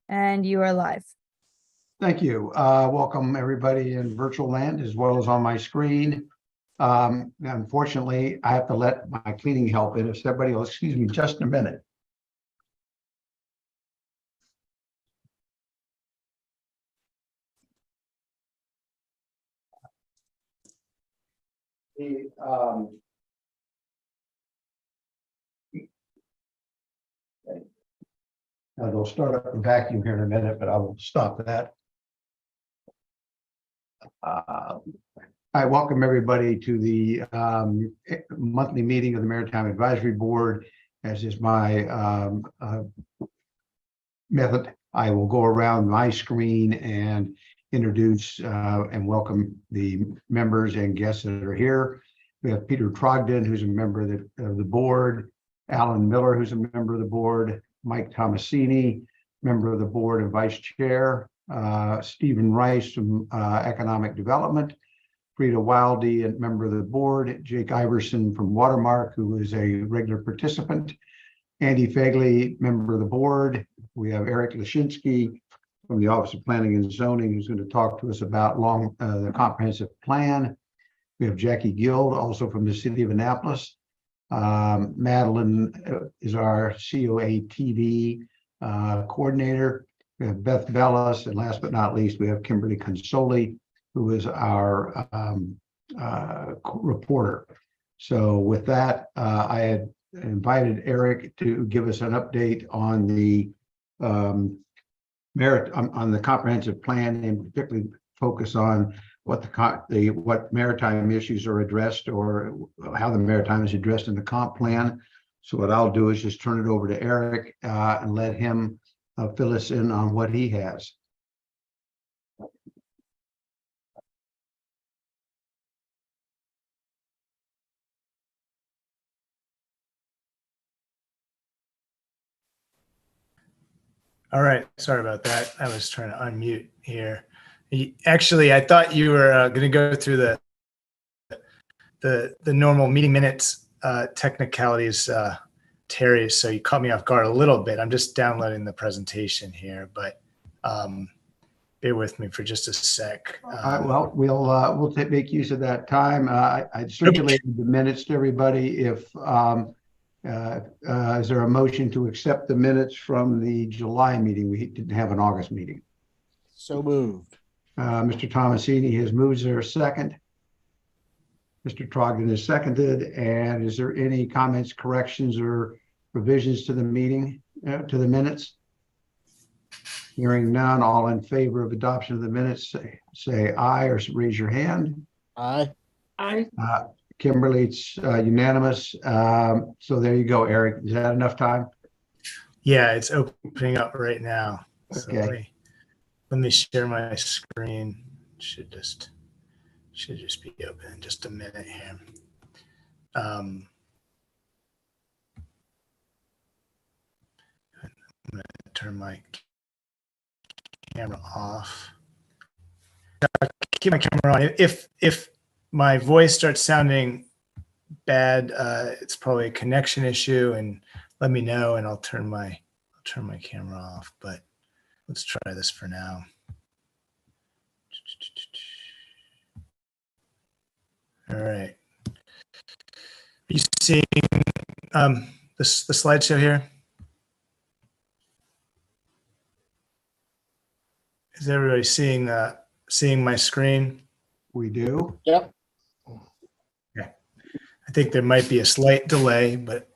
And you are live. Thank you. Welcome everybody in virtual land as well as on my screen. Unfortunately, I have to let my cleaning help in. If somebody will excuse me just a minute. They'll start up the vacuum here in a minute, but I will stop that. I welcome everybody to the monthly meeting of the Maritime Advisory Board. As is my method, I will go around my screen and introduce and welcome the members and guests that are here. We have Peter Trogdon, who's a member of the board, Alan Miller, who's a member of the board, Mike Tomasini, member of the board and vice chair, Stephen Rice from Economic Development, Frida Wildy, a member of the board, Jake Iverson from Watermark, who is a regular participant, Andy Fagley, member of the board. We have Eric Lashinsky from the Office of Planning and Zoning, who's going to talk to us about the comprehensive plan. We have Jackie Guild, also from the city of Annapolis. Madeline is our COA TV coordinator. We have Beth Bellis, and last but not least, we have Kimberly Consoli, who is our reporter. So with that, I had invited Eric to give us an update on the on the comprehensive plan, and particularly focus on what maritime issues are addressed, or how the maritime is addressed in the comp plan. So what I'll do is just turn it over to Eric and let him fill us in on what he has. All right, sorry about that. I was trying to unmute here. Actually, I thought you were going to go through the normal meeting minutes technicalities, Terry. So you caught me off guard a little bit. I'm just downloading the presentation here, but bear with me for just a sec. Well, we'll make use of that time. I circulated the minutes to everybody. If is there a motion to accept the minutes from the July meeting? We didn't have an August meeting. So moved. Mr. Tomasini has moved. Is there a second? Mr. Trogdon is seconded. And is there any comments, corrections, or revisions to the meeting, to the minutes? Hearing none, all in favor of adoption of the minutes, say aye or raise your hand. Aye. Aye. Kimberly, it's unanimous. So there you go, Eric. Is that enough time? Yeah, it's opening up right now. So Okay. let me share my screen. Should just be open in just a minute here. I'm going to turn my camera off. Keep my camera on. If my voice starts sounding bad, it's probably a connection issue, and let me know, and I'll turn my camera off. But let's try this for now. All right. Are you seeing the slideshow here? Is everybody seeing my screen? We do. Yep. Okay. I think there might be a slight delay, but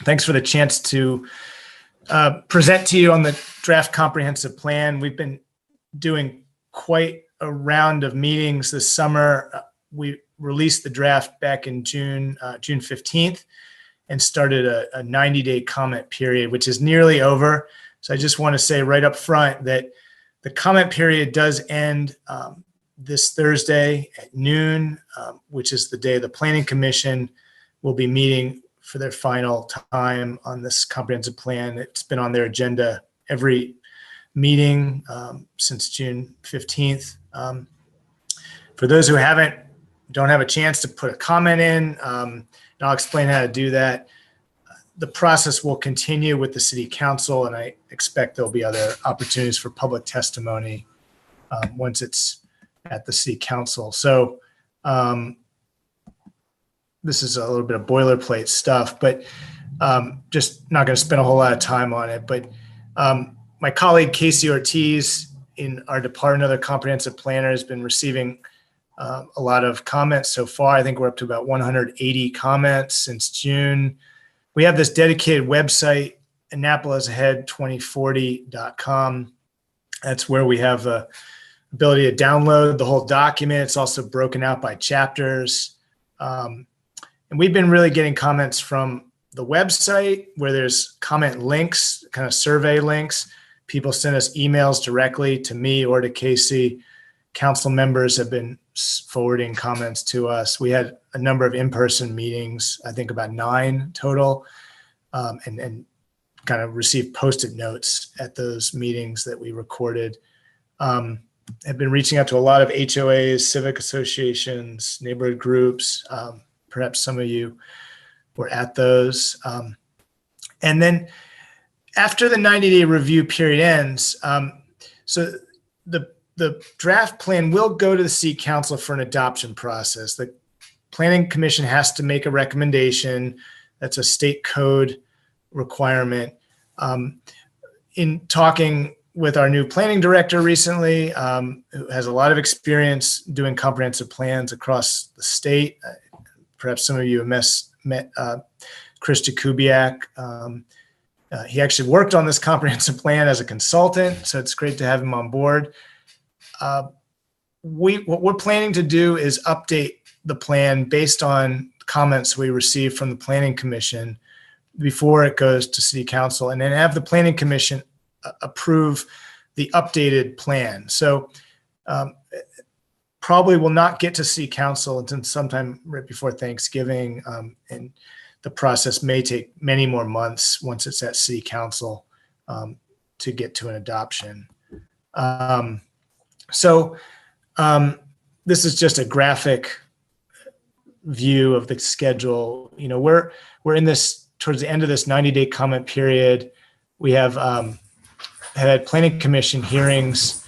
thanks for the chance to present to you on the draft comprehensive plan. We've been doing quite a round of meetings this summer. We released the draft back in June 15th, and started a 90-day comment period, which is nearly over. So I just want to say right up front that the comment period does end this Thursday at noon, which is the day the Planning Commission will be meeting for their final time on this comprehensive plan. It's been on their agenda every meeting since June 15th. For those who don't have a chance to put a comment in, and I'll explain how to do that. the process will continue with the city council, and I expect there'll be other opportunities for public testimony once it's at the city council. So this is a little bit of boilerplate stuff, but just not going to spend a whole lot of time on it. But my colleague Casey Ortiz in our Department of the Comprehensive Planner has been receiving a lot of comments so far. I think we're up to about 180 comments since June. We have this dedicated website, AnnapolisAhead2040.com. That's where we have the ability to download the whole document. It's also broken out by chapters. And we've been really getting comments from the website where there's comment links, kind of survey links. People send us emails directly to me or to Casey. Council members have been forwarding comments to us. We had a number of in-person meetings, I think about 9 total, and kind of received Post-it notes at those meetings that we recorded. Have been reaching out to a lot of HOAs, civic associations, neighborhood groups. Perhaps some of you were at those. And then after the 90-day review period ends, so the draft plan will go to the city council for an adoption process. The planning commission has to make a recommendation. That's a state code requirement. In talking with our new planning director recently, who has a lot of experience doing comprehensive plans across the state. Perhaps some of you have met Chris Jakubiak. He actually worked on this comprehensive plan as a consultant, so it's great to have him on board. What we're planning to do is update the plan based on comments we received from the Planning Commission before it goes to City Council, and then have the Planning Commission approve the updated plan. So probably will not get to City Council until sometime right before Thanksgiving, and the process may take many more months once it's at City Council to get to an adoption. This is just a graphic view of the schedule. You know, we're in this towards the end of this 90-day comment period. We have had planning commission hearings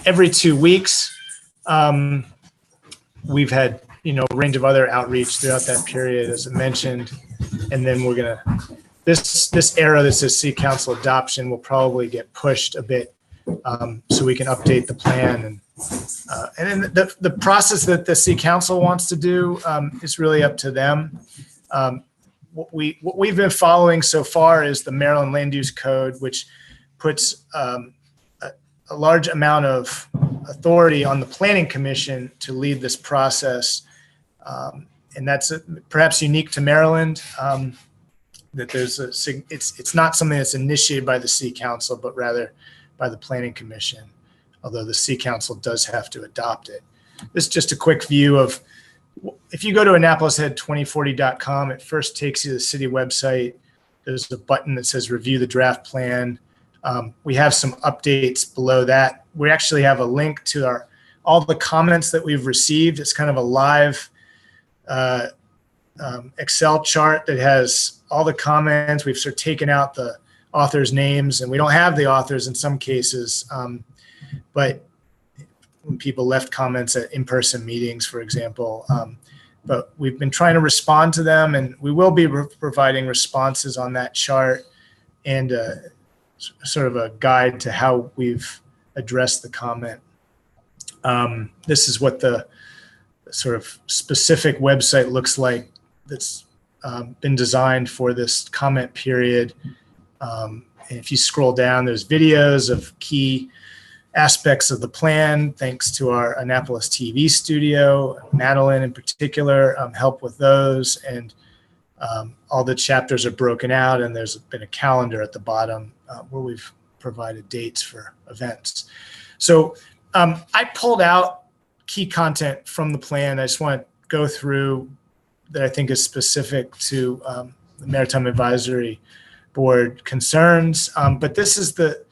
every 2 weeks. We've had, a range of other outreach throughout that period, as I mentioned. And then we're gonna, this arrow that says City Council adoption will probably get pushed a bit, so we can update the plan. And then the process that the City Council wants to do is really up to them. What we've been following so far is the Maryland Land Use Code, which puts a large amount of authority on the Planning Commission to lead this process, and that's perhaps unique to Maryland. That there's it's not something that's initiated by the City Council, but rather by the Planning Commission, although the City Council does have to adopt it. This is just a quick view of, if you go to AnnapolisAhead2040.com, it first takes you to the city website. There's a button that says review the draft plan. We have some updates below that. We actually have a link to all the comments that we've received. It's kind of a live Excel chart that has all the comments. We've sort of taken out the authors' names, and we don't have the authors in some cases, but when people left comments at in-person meetings, for example. But we've been trying to respond to them, and we will be providing responses on that chart and sort of a guide to how we've addressed the comment. This is what the sort of specific website looks like that's been designed for this comment period. And if you scroll down, there's videos of key aspects of the plan, thanks to our Annapolis TV studio. Madeline in particular helped with those, and all the chapters are broken out, and there's been a calendar at the bottom where we've provided dates for events. So I pulled out key content from the plan. I just want to go through that I think is specific to the Maritime Advisory Board concerns, but this is the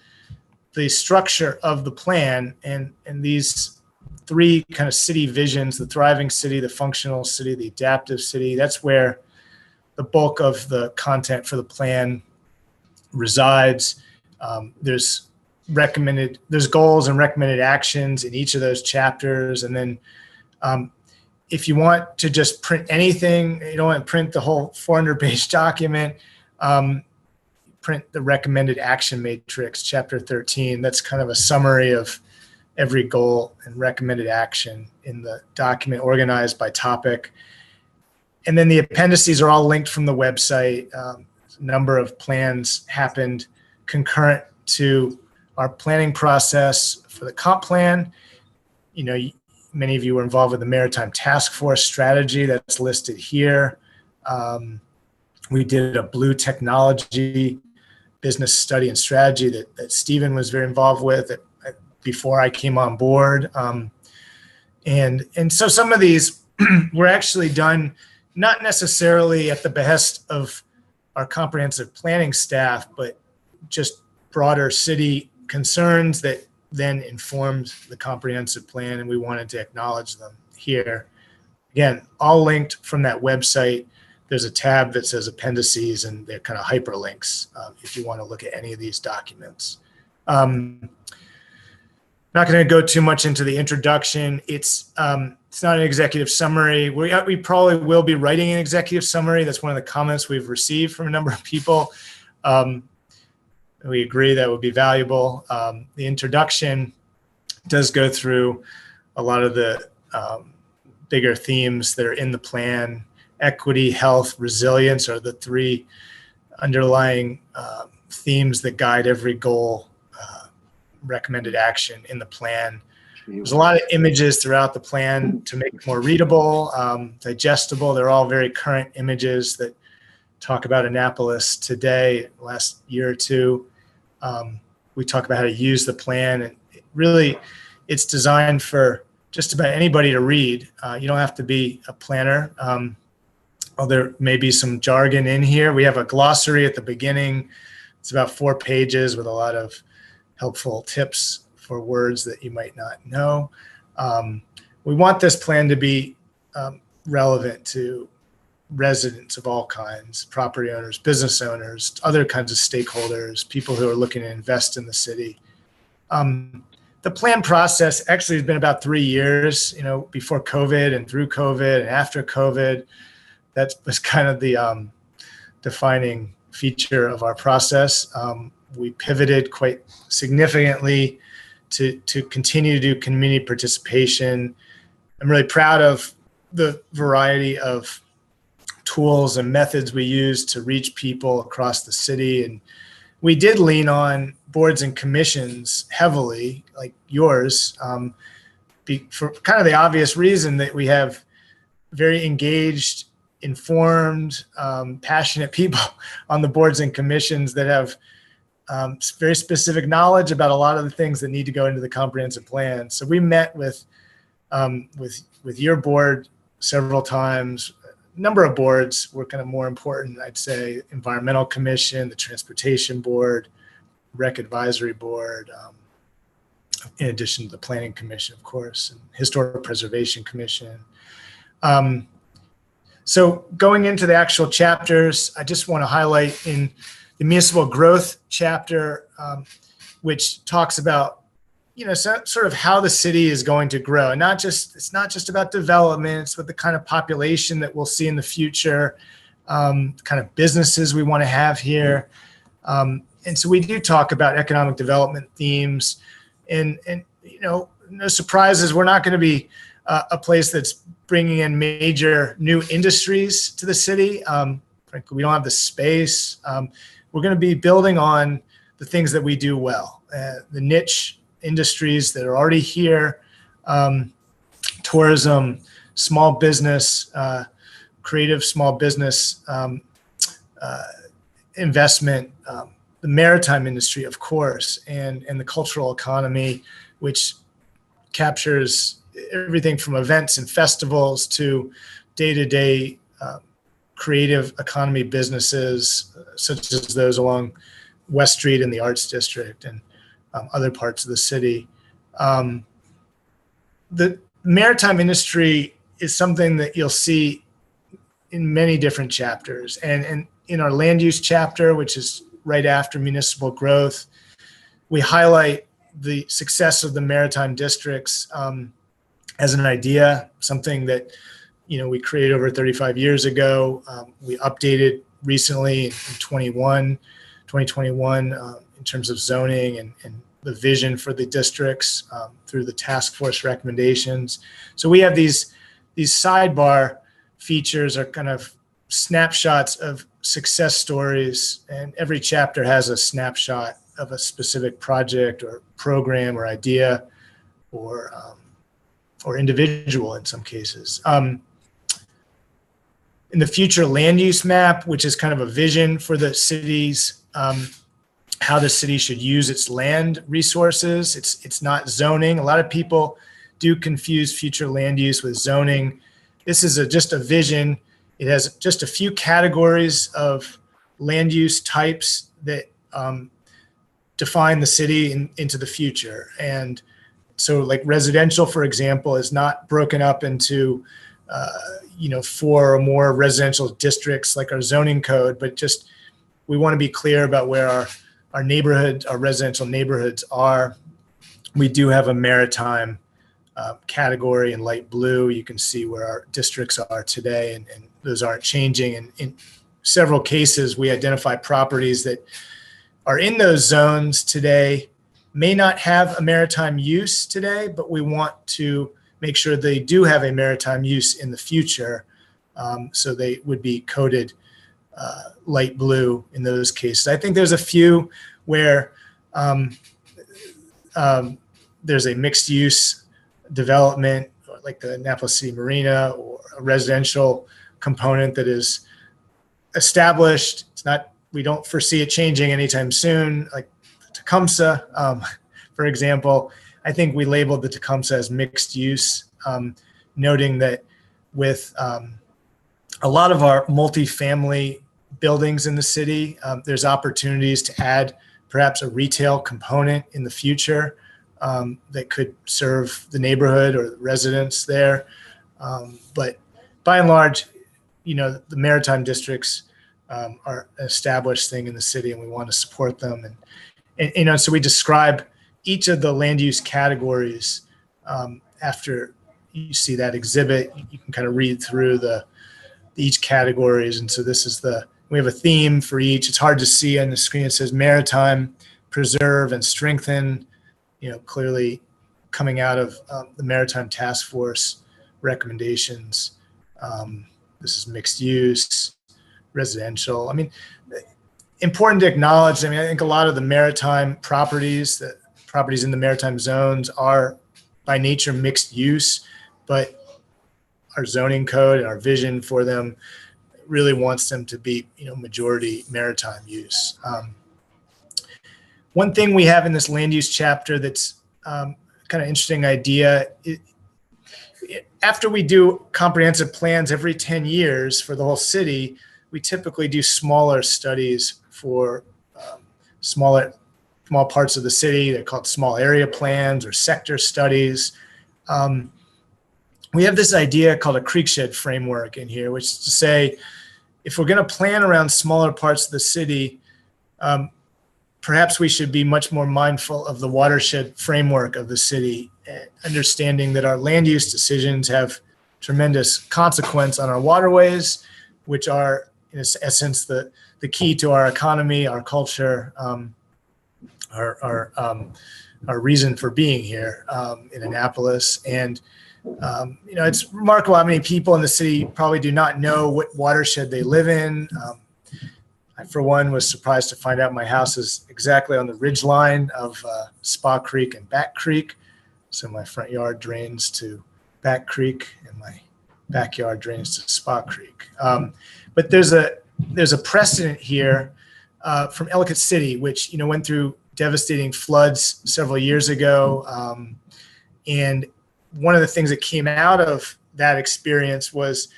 structure of the plan, and these 3 kind of city visions: the thriving city, the functional city, the adaptive city. That's where the bulk of the content for the plan resides. There's goals and recommended actions in each of those chapters. And then if you want to just print anything, you don't want to print the whole 400-page document, print the recommended action matrix, chapter 13. That's kind of a summary of every goal and recommended action in the document, organized by topic. And then the appendices are all linked from the website. A number of plans happened concurrent to our planning process for the comp plan. Many of you were involved with the Maritime Task Force strategy that's listed here. We did a blue technology business study and strategy that Stephen was very involved with before I came on board. And so some of these were actually done not necessarily at the behest of our comprehensive planning staff, but just broader city concerns that then informed the comprehensive plan, and we wanted to acknowledge them here. Again, all linked from that website. There's a tab that says appendices, and they're kind of hyperlinks if you want to look at any of these documents. Not going to go too much into the introduction. It's not an executive summary. We probably will be writing an executive summary. That's one of the comments we've received from a number of people. We agree that would be valuable. The introduction does go through a lot of the bigger themes that are in the plan. Equity, health, resilience are the three underlying themes that guide every goal, recommended action in the plan. There's a lot of images throughout the plan to make it more readable, digestible. They're all very current images that talk about Annapolis today, last year or two. We talk about how to use the plan, and it's designed for just about anybody to read. You don't have to be a planner. There may be some jargon in here. We have a glossary at the beginning. It's about 4 pages with a lot of helpful tips for words that you might not know. We want this plan to be relevant to residents of all kinds, property owners, business owners, other kinds of stakeholders, people who are looking to invest in the city. The plan process actually has been about 3 years, before COVID and through COVID and after COVID. That was kind of the defining feature of our process. We pivoted quite significantly to continue to do community participation. I'm really proud of the variety of tools and methods we use to reach people across the city. And we did lean on boards and commissions heavily, like yours, for kind of the obvious reason that we have very engaged, informed, passionate people on the boards and commissions that have very specific knowledge about a lot of the things that need to go into the comprehensive plan. So we met with your board several times. A number of boards were kind of more important, I'd say. Environmental Commission, the Transportation Board, Rec Advisory Board, in addition to the Planning Commission, of course, and Historic Preservation Commission. So going into the actual chapters, I just want to highlight in the municipal growth chapter, which talks about, sort of how the city is going to grow. And it's not just about development, it's with the kind of population that we'll see in the future, kind of businesses we want to have here. And so we do talk about economic development themes, and no surprises. We're not going to be a place that's bringing in major new industries to the city. Frankly, we don't have the space. We're going to be building on the things that we do well, the niche industries that are already here, tourism, small business, creative small business investment, the maritime industry, of course, and the cultural economy, which captures everything from events and festivals to day-to-day creative economy businesses, such as those along West Street in the Arts District and other parts of the city. The maritime industry is something that you'll see in many different chapters. And in our land use chapter, which is right after municipal growth, we highlight the success of the maritime districts as an idea, something that we created over 35 years ago. We updated recently in 2021 in terms of zoning and the vision for the districts through the task force recommendations. So we have these sidebar features are kind of snapshots of success stories, and every chapter has a snapshot of a specific project or program or idea or individual in some cases. In the future land use map, which is kind of a vision for the cities, how the city should use its land resources. It's not zoning. A lot of people do confuse future land use with zoning. This is just a vision. It has just a few categories of land use types that define the city into the future. And so like residential, for example, is not broken up into 4 or more residential districts like our zoning code, but just we want to be clear about where our neighborhood, our residential neighborhoods are. We do have a maritime category in light blue. You can see where our districts are today, and those aren't changing. And in several cases, we identify properties that are in those zones today, may not have a maritime use today, but we want to make sure they do have a maritime use in the future. So they would be coded light blue in those cases. I think there's a few where there's a mixed use development, like the Annapolis City Marina, or a residential component that is established. We don't foresee it changing anytime soon, like Tecumseh, for example. I think we labeled the Tecumseh as mixed use, noting that with a lot of our multifamily buildings in the city, there's opportunities to add perhaps a retail component in the future that could serve the neighborhood or the residents there. But by and large, the maritime districts are an established thing in the city, and we want to support them. And so we describe each of the land use categories. After you see that exhibit, you can kind of read through each categories. And so we have a theme for each. It's hard to see on the screen. It says maritime, preserve and strengthen, clearly coming out of the Maritime Task Force recommendations. This is mixed use, residential. I mean, important to acknowledge, I think a lot of the maritime properties in the maritime zones are by nature mixed use, but our zoning code and our vision for them really wants them to be, majority maritime use. One thing we have in this land use chapter that's kind of interesting idea, after we do comprehensive plans every 10 years for the whole city, we typically do smaller studies for small parts of the city. They're called small area plans or sector studies. We have this idea called a creekshed framework in here, which is to say, if we're going to plan around smaller parts of the city, perhaps we should be much more mindful of the watershed framework of the city, understanding that our land use decisions have tremendous consequence on our waterways, which are, in essence, the key to our economy, our culture, our reason for being here in Annapolis. And it's remarkable how many people in the city probably do not know what watershed they live in. I, for one, was surprised to find out my house is exactly on the ridge line of Spa Creek and Back Creek. So my front yard drains to Back Creek and my backyard drains to Spa Creek. But there's a precedent here from Ellicott City, which went through devastating floods several years ago. And one of the things that came out of that experience was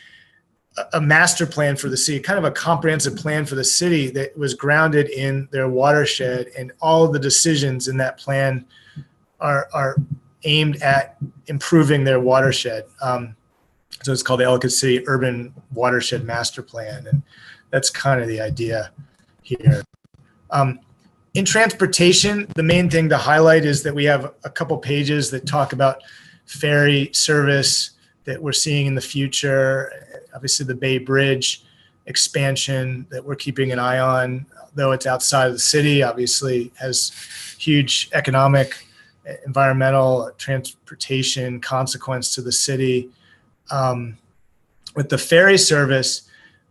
a master plan for the city, kind of a comprehensive plan for the city that was grounded in their watershed, and all of the decisions in that plan are aimed at improving their watershed. So it's called the Ellicott City Urban Watershed Master Plan. And that's kind of the idea here. In transportation, the main thing to highlight is that we have a couple pages that talk about ferry service that we're seeing in the future. Obviously, the Bay Bridge expansion that we're keeping an eye on, though it's outside of the city, obviously has huge economic, environmental, transportation consequence to the city. With the ferry service,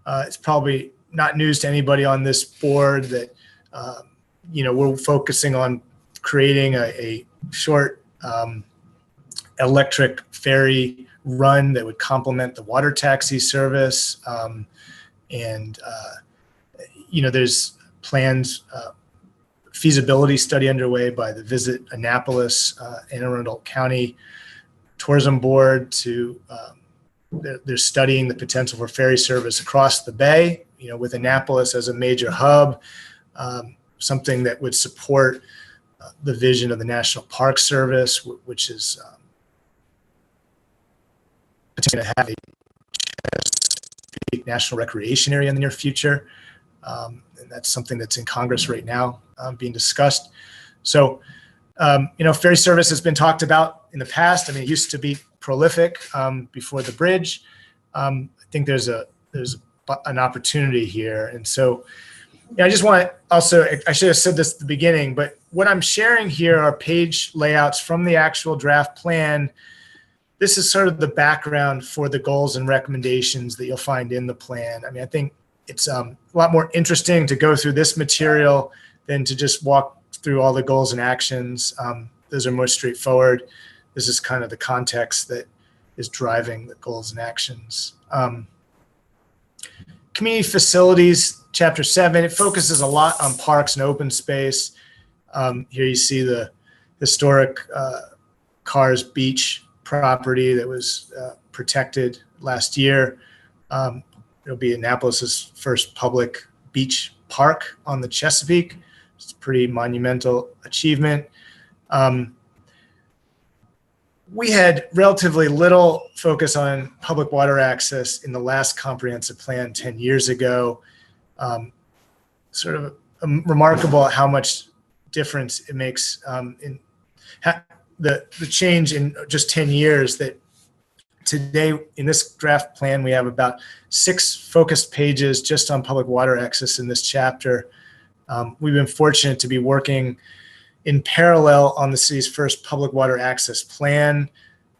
it's probably not news to anybody on this board that we're focusing on creating a short electric ferry run that would complement the water taxi service. There's plans, feasibility study underway by the Visit Annapolis Anne Arundel County Tourism Board to they're studying the potential for ferry service across the bay, with Annapolis as a major hub, something that would support the vision of the National Park Service, which is going to have a national recreation area in the near future. And that's something that's in Congress right now being discussed. So, ferry service has been talked about in the past. I mean, it used to be prolific before the bridge. I think there's an opportunity here. And so I just want to also, I should have said this at the beginning, but what I'm sharing here are page layouts from the actual draft plan. This is sort of the background for the goals and recommendations that you'll find in the plan. I mean, I think it's a lot more interesting to go through this material than to just walk through all the goals and actions. Those are more straightforward. This is kind of the context that is driving the goals and actions. Community facilities, chapter 7, it focuses a lot on parks and open space. Here you see the historic Cars Beach property that was protected last year. It'll be Annapolis's first public beach park on the Chesapeake. It's a pretty monumental achievement. We had relatively little focus on public water access in the last comprehensive plan 10 years ago. Sort of remarkable how much difference it makes in the change in just 10 years. That today in this draft plan, we have about 6 focused pages just on public water access in this chapter. We've been fortunate to be working in parallel on the city's first public water access plan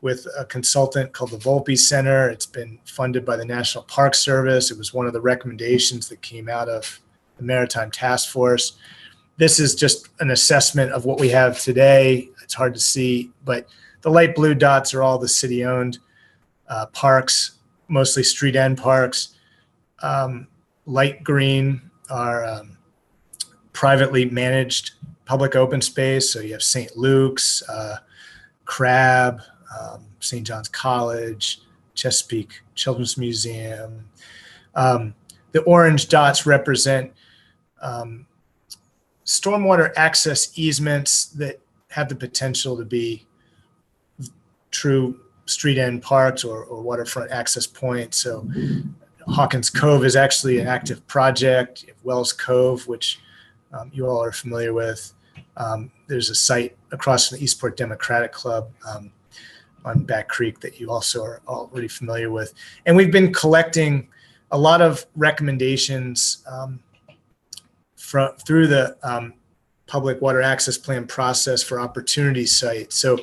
with a consultant called the Volpe Center. It's been funded by the National Park Service. It was one of the recommendations that came out of the Maritime Task Force. This is just an assessment of what we have today. It's hard to see, but the light blue dots are all the city-owned parks, mostly street end parks. Light green are privately managed public open space. So you have St. Luke's, Crab, St. John's College, Chesapeake Children's Museum. The orange dots represent stormwater access easements that have the potential to be true street end parks or waterfront access points. So Hawkins Cove is actually an active project. Wells Cove, which you all are familiar with. There's a site across from the Eastport Democratic Club on Back Creek that you also are already familiar with. And we've been collecting a lot of recommendations through the public water access plan process for opportunity sites. So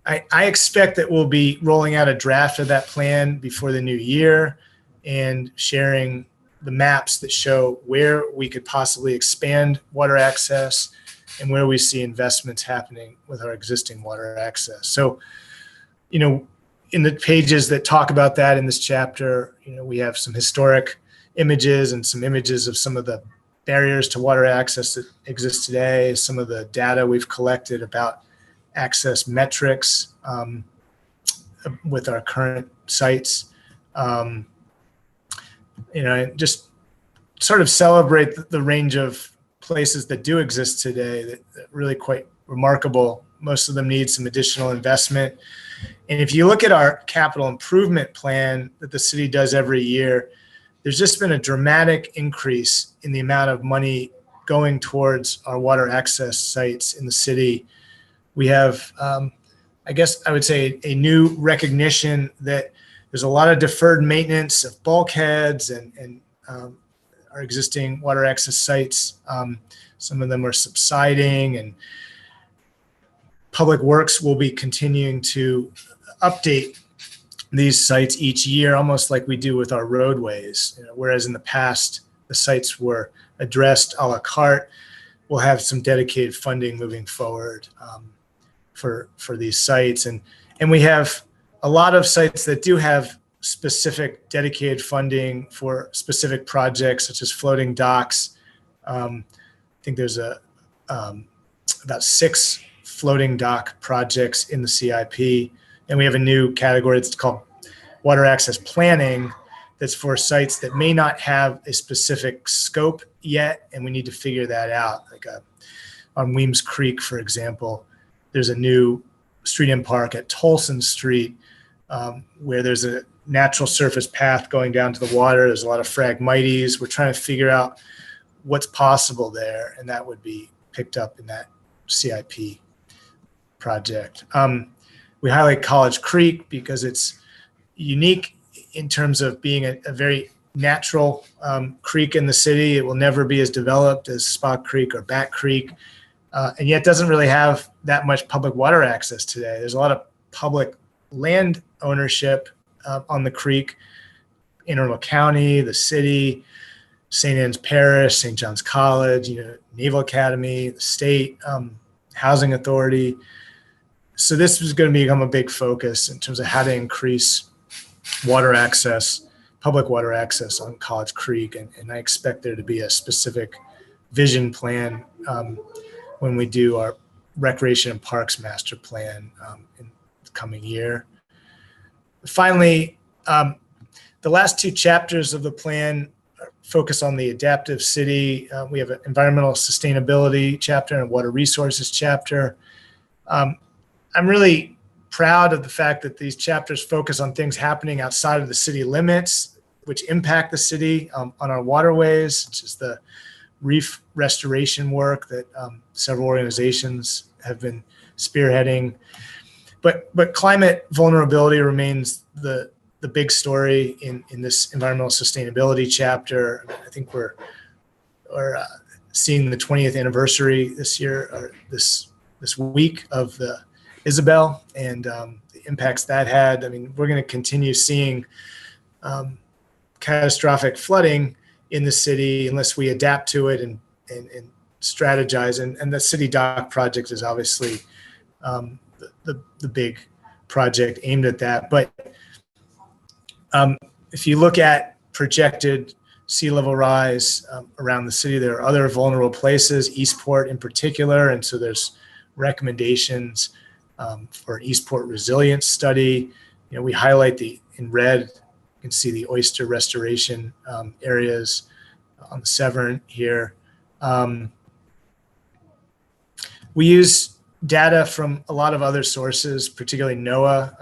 I expect that we'll be rolling out a draft of that plan before the new year and sharing the maps that show where we could possibly expand water access and where we see investments happening with our existing water access. So, in the pages that talk about that in this chapter, we have some historic images and some images of some of the barriers to water access that exist today, some of the data we've collected about access metrics with our current sites. Just sort of celebrate the range of places that do exist today that really quite remarkable Most of them need some additional investment. And if you look at our capital improvement plan that the city does every year, there's just been a dramatic increase in the amount of money going towards our water access sites in the city. We have, I guess I would say, a new recognition that there's a lot of deferred maintenance of bulkheads and our existing water access sites. Some of them are subsiding, and Public Works will be continuing to update these sites each year, almost like we do with our roadways. Whereas in the past, the sites were addressed a la carte, we'll have some dedicated funding moving forward for these sites. And we have a lot of sites that do have specific dedicated funding for specific projects, such as floating docks. I think there's about 6 floating dock projects in the CIP. And we have a new category that's called water access planning, that's for sites that may not have a specific scope yet, and we need to figure that out. Like on Weems Creek, for example, there's a new street and park at Tolson Street where there's a natural surface path going down to the water. There's a lot of phragmites. We're trying to figure out what's possible there, and that would be picked up in that CIP project. We highlight College Creek because it's unique in terms of being a very natural creek in the city. It will never be as developed as Spa Creek or Bat Creek, and yet doesn't really have that much public water access today. There's a lot of public land ownership on the creek, Anne Arundel County, the city, St. Anne's Parish, St. John's College, Naval Academy, the state, housing authority. So this is going to become a big focus in terms of how to increase water access, public water access on College Creek. And I expect there to be a specific vision plan when we do our Recreation and Parks Master Plan in the coming year. Finally, the last 2 chapters of the plan focus on the adaptive city. We have an environmental sustainability chapter and a water resources chapter. I'm really proud of the fact that these chapters focus on things happening outside of the city limits, which impact the city on our waterways, such as the reef restoration work that several organizations have been spearheading. But climate vulnerability remains the big story in this environmental sustainability chapter. I think we're seeing the 20th anniversary this year, or this week, of the Isabel and the impacts that had. I mean, we're going to continue seeing catastrophic flooding in the city unless we adapt to it and strategize. And the city dock project is obviously the big project aimed at that. But if you look at projected sea level rise around the city, there are other vulnerable places, Eastport in particular. And so there's recommendations for an Eastport resilience study. We highlight in red, you can see the oyster restoration areas on the Severn here. We use data from a lot of other sources, particularly NOAA,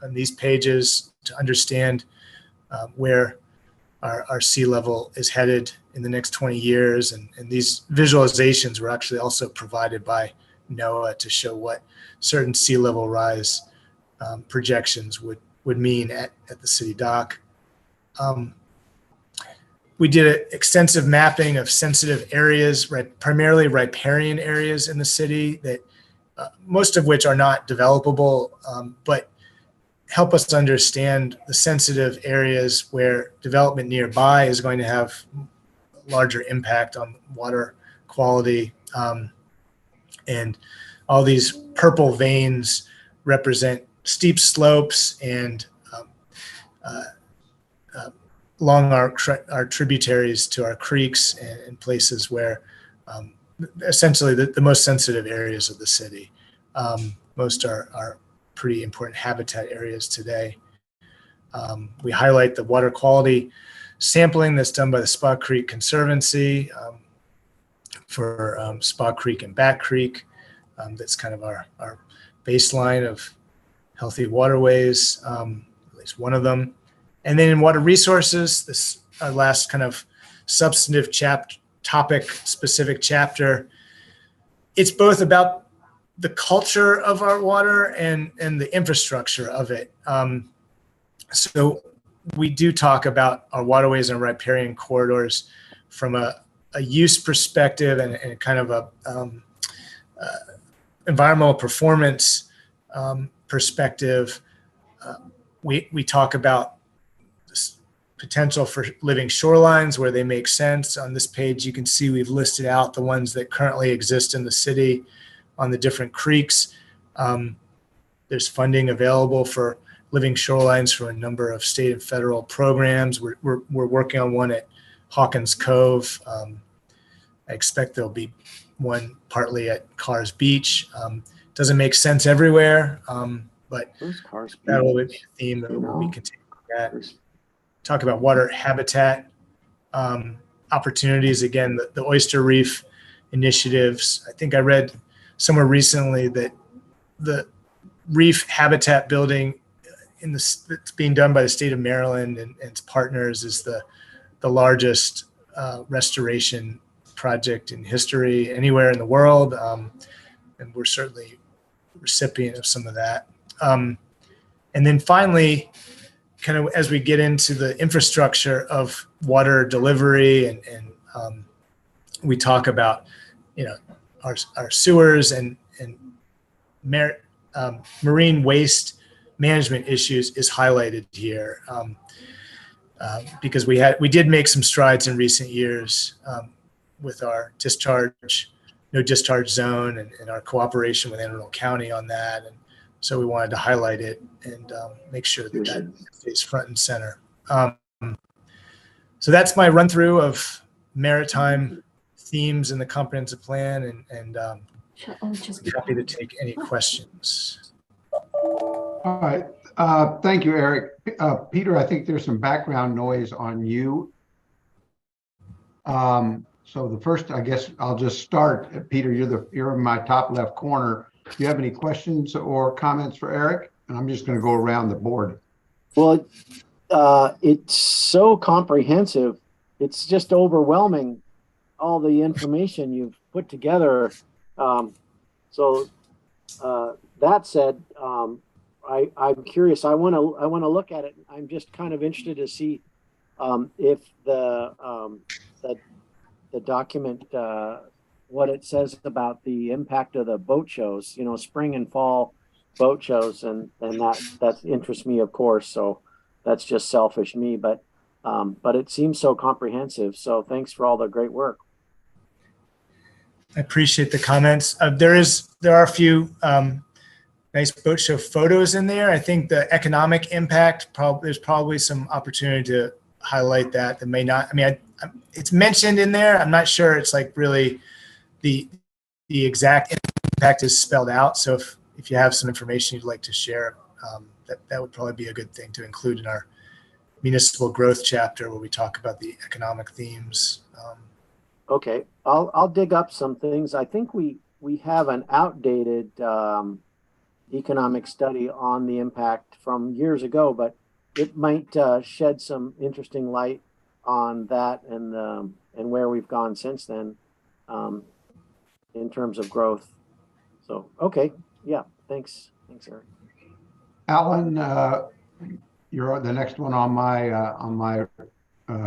on these pages to understand where our sea level is headed in the next 20 years. And these visualizations were actually also provided by NOAA to show what certain sea level rise projections would mean at the city dock. We did an extensive mapping of sensitive areas, primarily riparian areas in the city, that most of which are not developable, but help us understand the sensitive areas where development nearby is going to have larger impact on water quality. And all these purple veins represent steep slopes and along our tributaries to our creeks and places where essentially the most sensitive areas of the city. Most are pretty important habitat areas today. We highlight the water quality sampling that's done by the Spa Creek Conservancy for Spa Creek and Bat Creek. That's kind of our baseline of healthy waterways, at least one of them. And then in water resources, this last kind of substantive topic specific chapter, it's both about the culture of our water and the infrastructure of it. So we do talk about our waterways and riparian corridors from a use perspective and kind of a environmental performance perspective. We talk about this potential for living shorelines where they make sense. On this page, you can see we've listed out the ones that currently exist in the city on the different creeks. There's funding available for living shorelines for a number of state and federal programs. We're working on one at Hawkins Cove. I expect there'll be one partly at Carr's Beach. Doesn't make sense everywhere, but that will be a theme that we'll be continuing at. Talk about water habitat opportunities. Again, the oyster reef initiatives. I think I read somewhere recently that the reef habitat building that's being done by the state of Maryland and its partners is the largest restoration project in history anywhere in the world, and we're certainly recipient of some of that. And then finally, kind of as we get into the infrastructure of water delivery and we talk about, our sewers and marine waste management issues is highlighted here, because we did make some strides in recent years with our no discharge zone and our cooperation with Anne Arundel County on that. And so we wanted to highlight it and make sure that stays front and center. So that's my run through of maritime themes in the comprehensive plan, and happy to take any questions. All right. Thank you, Eric. Peter, I think there's some background noise on you. So the first, I guess I'll just start. Peter, you're in my top left corner. Do you have any questions or comments for Eric? And I'm just going to go around the board. Well, it's so comprehensive. It's just overwhelming, all the information you've put together. So that said, I'm curious. I want to look at it. I'm just kind of interested to see if the document, what it says about the impact of the boat shows, spring and fall boat shows, and that interests me, of course. So that's just selfish me, but it seems so comprehensive. So thanks for all the great work. I appreciate the comments. There are a few nice boat show photos in there. I think the economic impact, there's probably some opportunity to highlight that may not. I mean, it's mentioned in there. I'm not sure it's like really the exact impact is spelled out. So if you have some information you'd like to share, that would probably be a good thing to include in our municipal growth chapter where we talk about the economic themes. Okay, I'll dig up some things. I think we have an outdated economic study on the impact from years ago, but it might shed some interesting light on that and where we've gone since then in terms of growth. So okay, yeah, thanks, Eric. Alan, you're the next one on my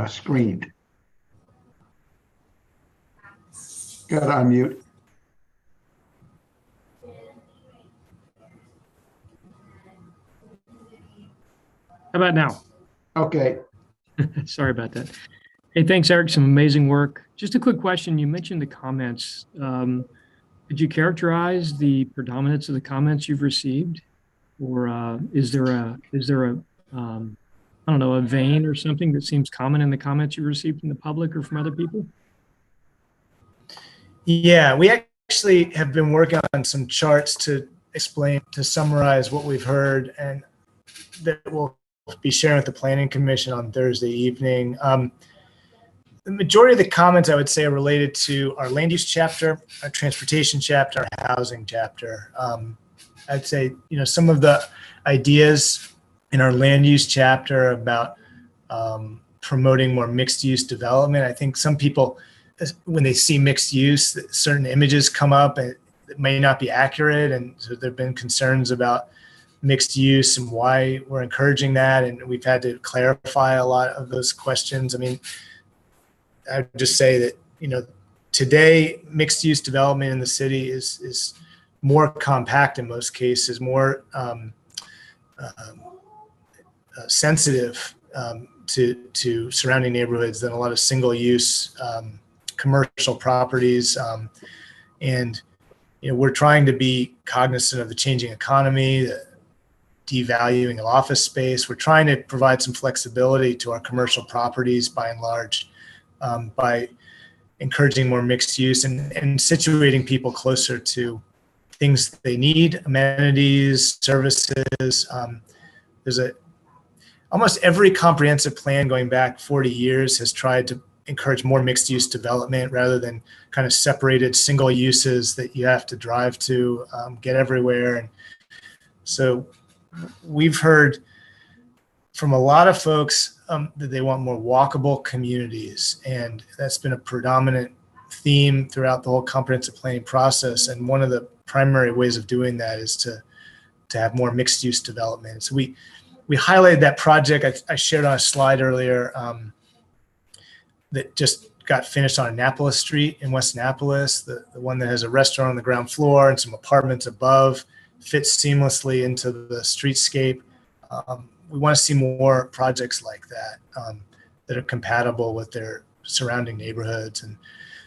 screen. Got to unmute. How about now? Okay. Sorry about that. Hey, thanks, Eric. Some amazing work. Just a quick question. You mentioned the comments. Could you characterize the predominance of the comments you've received, or is there a I don't know, a vein or something that seems common in the comments you received from the public or from other people? Yeah, we actually have been working on some charts to summarize what we've heard, and that we'll be sharing with the Planning Commission on Thursday evening. the majority of the comments I would say are related to our land use chapter, our transportation chapter, our housing chapter. I'd say, some of the ideas in our land use chapter about promoting more mixed use development. I think some people, when they see mixed use, certain images come up and it may not be accurate. And so there've been concerns about mixed use and why we're encouraging that. And we've had to clarify a lot of those questions. I mean, I'd just say that, today mixed use development in the city is more compact in most cases, more sensitive to surrounding neighborhoods than a lot of single use commercial properties. And we're trying to be cognizant of the changing economy, the devaluing of office space. We're trying to provide some flexibility to our commercial properties by and large, by encouraging more mixed use and situating people closer to things they need, amenities, services. There's almost every comprehensive plan going back 40 years has tried to encourage more mixed use development rather than kind of separated single uses that you have to drive to get everywhere. And so we've heard from a lot of folks that they want more walkable communities. And that's been a predominant theme throughout the whole comprehensive planning process. And one of the primary ways of doing that is to have more mixed use development. So we highlighted that project I shared on a slide earlier that just got finished on Annapolis Street in West Annapolis, the one that has a restaurant on the ground floor and some apartments above, fits seamlessly into the streetscape. We want to see more projects like that that are compatible with their surrounding neighborhoods. And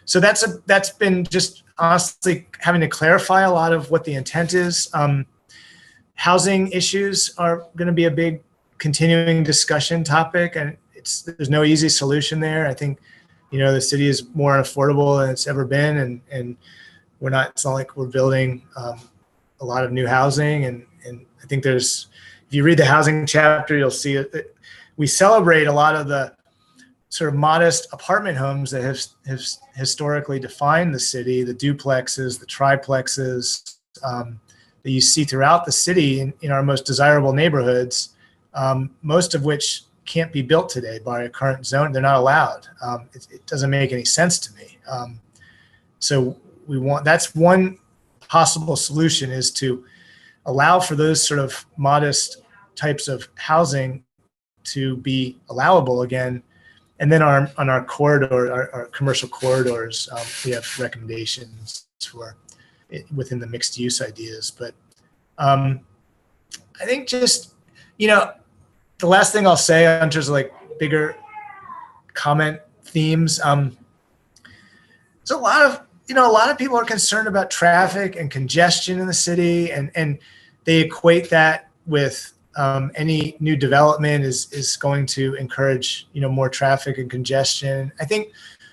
so that's been just honestly having to clarify a lot of what the intent is. Housing issues are going to be a big continuing discussion topic, and there's no easy solution there. I think, the city is more unaffordable than it's ever been, and it's not like we're building a lot of new housing. And I think if you read the housing chapter, you'll see that we celebrate a lot of the sort of modest apartment homes that have historically defined the city, the duplexes, the triplexes, that you see throughout the city in our most desirable neighborhoods, most of which can't be built today by a current zone. They're not allowed. It doesn't make any sense to me. So that's one possible solution, is to allow for those sort of modest types of housing to be allowable again. And then on our corridor, our commercial corridors, we have recommendations for within the mixed use ideas. But I think just, the last thing I'll say in terms of like bigger comment themes, there's a lot of people are concerned about traffic and congestion in the city, and they equate that with any new development is going to encourage, more traffic and congestion. I think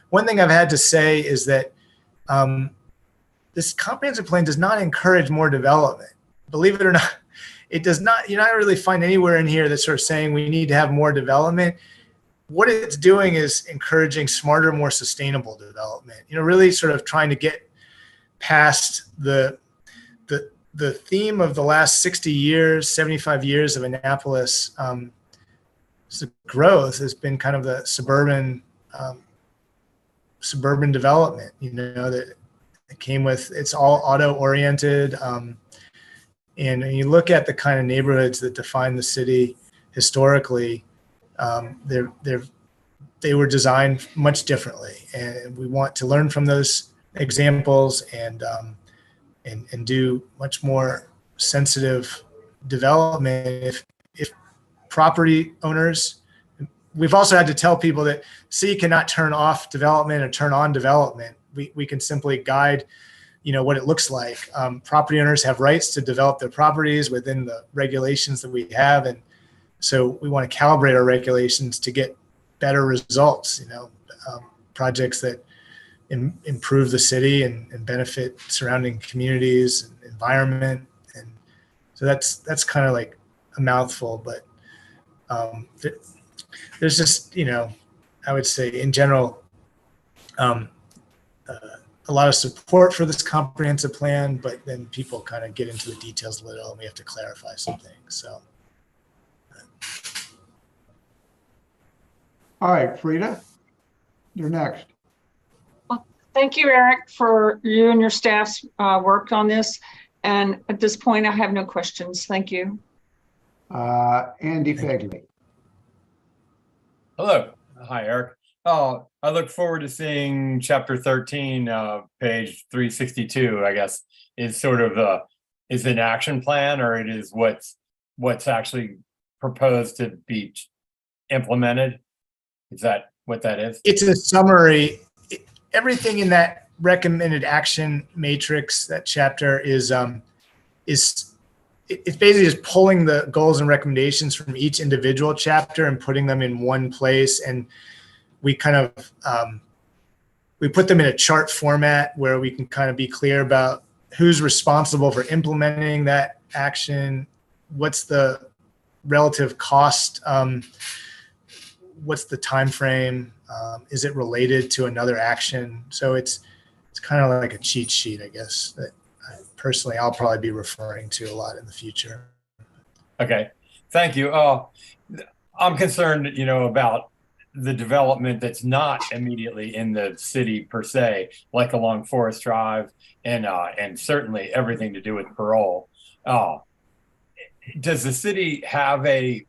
one thing I've had to say is that this comprehensive plan does not encourage more development. Believe it or not, it does not. You're not really find anywhere in here that's sort of saying we need to have more development. What it's doing is encouraging smarter, more sustainable development. Really sort of trying to get past the theme of the last 60 years, 75 years of Annapolis. The growth has been kind of the suburban development. That it came with. It's all auto oriented. And when you look at the kind of neighborhoods that define the city historically, they were designed much differently, and we want to learn from those examples and do much more sensitive development. If property owners, we've also had to tell people that city cannot turn off development or turn on development. We can simply guide what it looks like. Property owners have rights to develop their properties within the regulations that we have. And so we want to calibrate our regulations to get better results, projects that improve the city and benefit surrounding communities and environment. And so that's kind of like a mouthful, but there's just, I would say in general, um, a lot of support for this comprehensive plan, but then people kind of get into the details a little and we have to clarify some things. So. All right, Frida, you're next. Thank you, Eric, for you and your staff's work on this. And at this point, I have no questions. Thank you. Andy Fegley. Hello. Hi, Eric. Oh, I look forward to seeing chapter 13, page 362, I guess, is sort of is an action plan, or it is what's actually proposed to be implemented. Is that what that is? It's a summary. Everything in that recommended action matrix, that chapter it's basically just pulling the goals and recommendations from each individual chapter and putting them in one place. And we kind of, we put them in a chart format where we can kind of be clear about who's responsible for implementing that action, what's the relative cost, what's the time frame, is it related to another action? So it's kind of like a cheat sheet, I guess, that personally I'll probably be referring to a lot in the future. Okay, thank you. I'm concerned, about the development that's not immediately in the city per se, like along Forest Drive, and certainly everything to do with parole. Does the city have anything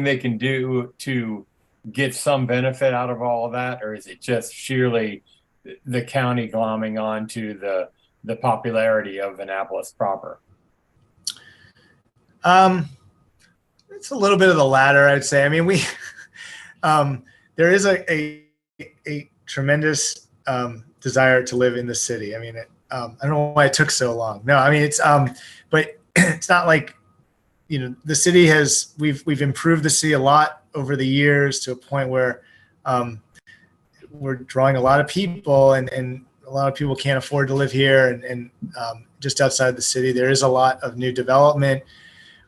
they can do to get some benefit out of all of that, or is it just sheerly the county glomming on to the popularity of Annapolis proper? It's a little bit of the latter, I'd say. I mean, there is a tremendous desire to live in the city. I mean, I don't know why it took so long. No, I mean, but it's not like, the city we've improved the city a lot over the years to a point where we're drawing a lot of people, and a lot of people can't afford to live here. And just outside the city, there is a lot of new development.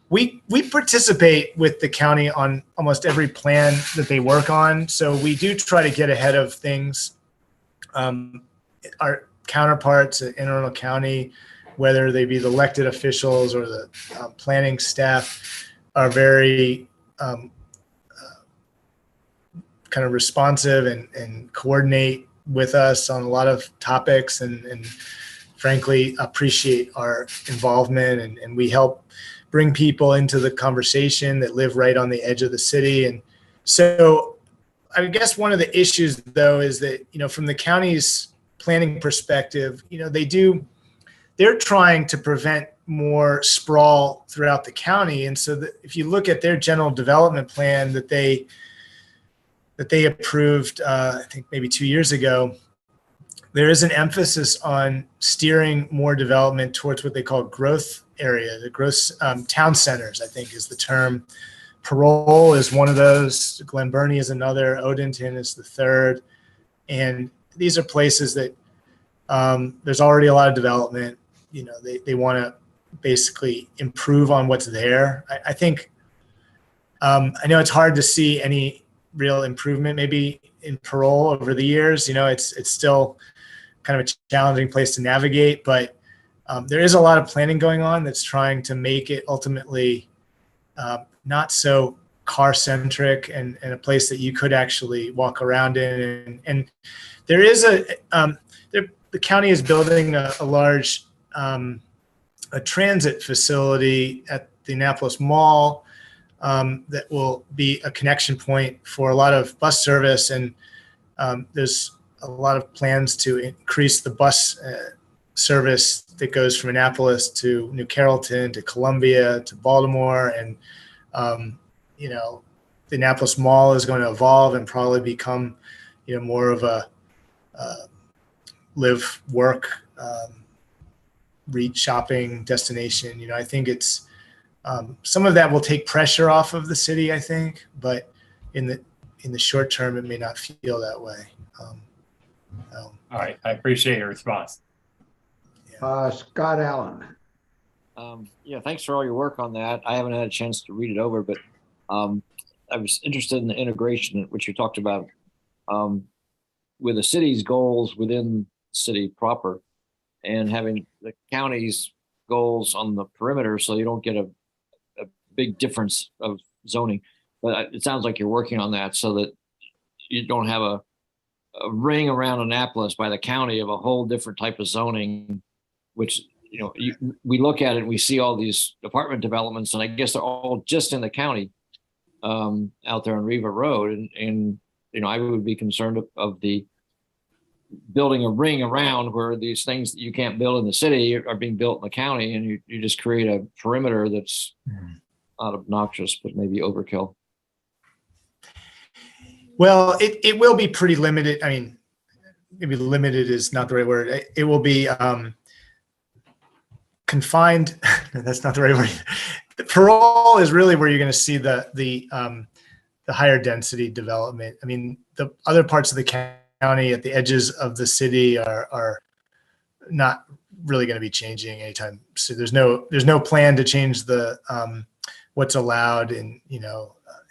We participate with the county on almost every plan that they work on. So we do try to get ahead of things. Our counterparts at Anne Arundel County, whether they be the elected officials or the planning staff, are very kind of responsive and coordinate with us on a lot of topics, and frankly appreciate our involvement, and we help bring people into the conversation that live right on the edge of the city. And so I guess one of the issues though is that, from the county's planning perspective, they're trying to prevent more sprawl throughout the county. And so if you look at their general development plan that they approved, I think maybe 2 years ago, there is an emphasis on steering more development towards what they call growth area, the growth town centers, I think is the term. Parole is one of those. Glen Burnie is another. Odenton is the third. And these are places that there's already a lot of development. They want to basically improve on what's there. I think, I know it's hard to see any real improvement maybe in parole over the years. It's still kind of a challenging place to navigate, but there is a lot of planning going on that's trying to make it ultimately not so car centric and a place that you could actually walk around in. And there is the county is building a large a transit facility at the Annapolis Mall that will be a connection point for a lot of bus service. And there's a lot of plans to increase the bus service that goes from Annapolis to New Carrollton, to Columbia, to Baltimore. And, the Annapolis Mall is going to evolve and probably become, more of a live, work, reach shopping destination. I think it's some of that will take pressure off of the city, I think, but in the short term, it may not feel that way. All right, I appreciate your response. Scott Allen. Yeah, thanks for all your work on that. I haven't had a chance to read it over, but I was interested in the integration, which you talked about, with the city's goals within the city proper, and having the county's goals on the perimeter, so you don't get a big difference of zoning. But it sounds like you're working on that so that you don't have a ring around Annapolis by the county of a whole different type of zoning, which, we look at it and we see all these apartment developments, and I guess they're all just in the county, out there on Riva Road. And I would be concerned of the building a ring around where these things that you can't build in the city are being built in the county, and you just create a perimeter that's not obnoxious, but maybe overkill. Well, it will be pretty limited. I mean, maybe limited is not the right word. It will be confined. That's not the right word. The parole is really where you're going to see the higher density development. I mean, the other parts of the county at the edges of the city are not really going to be changing anytime. So there's no plan to change the what's allowed in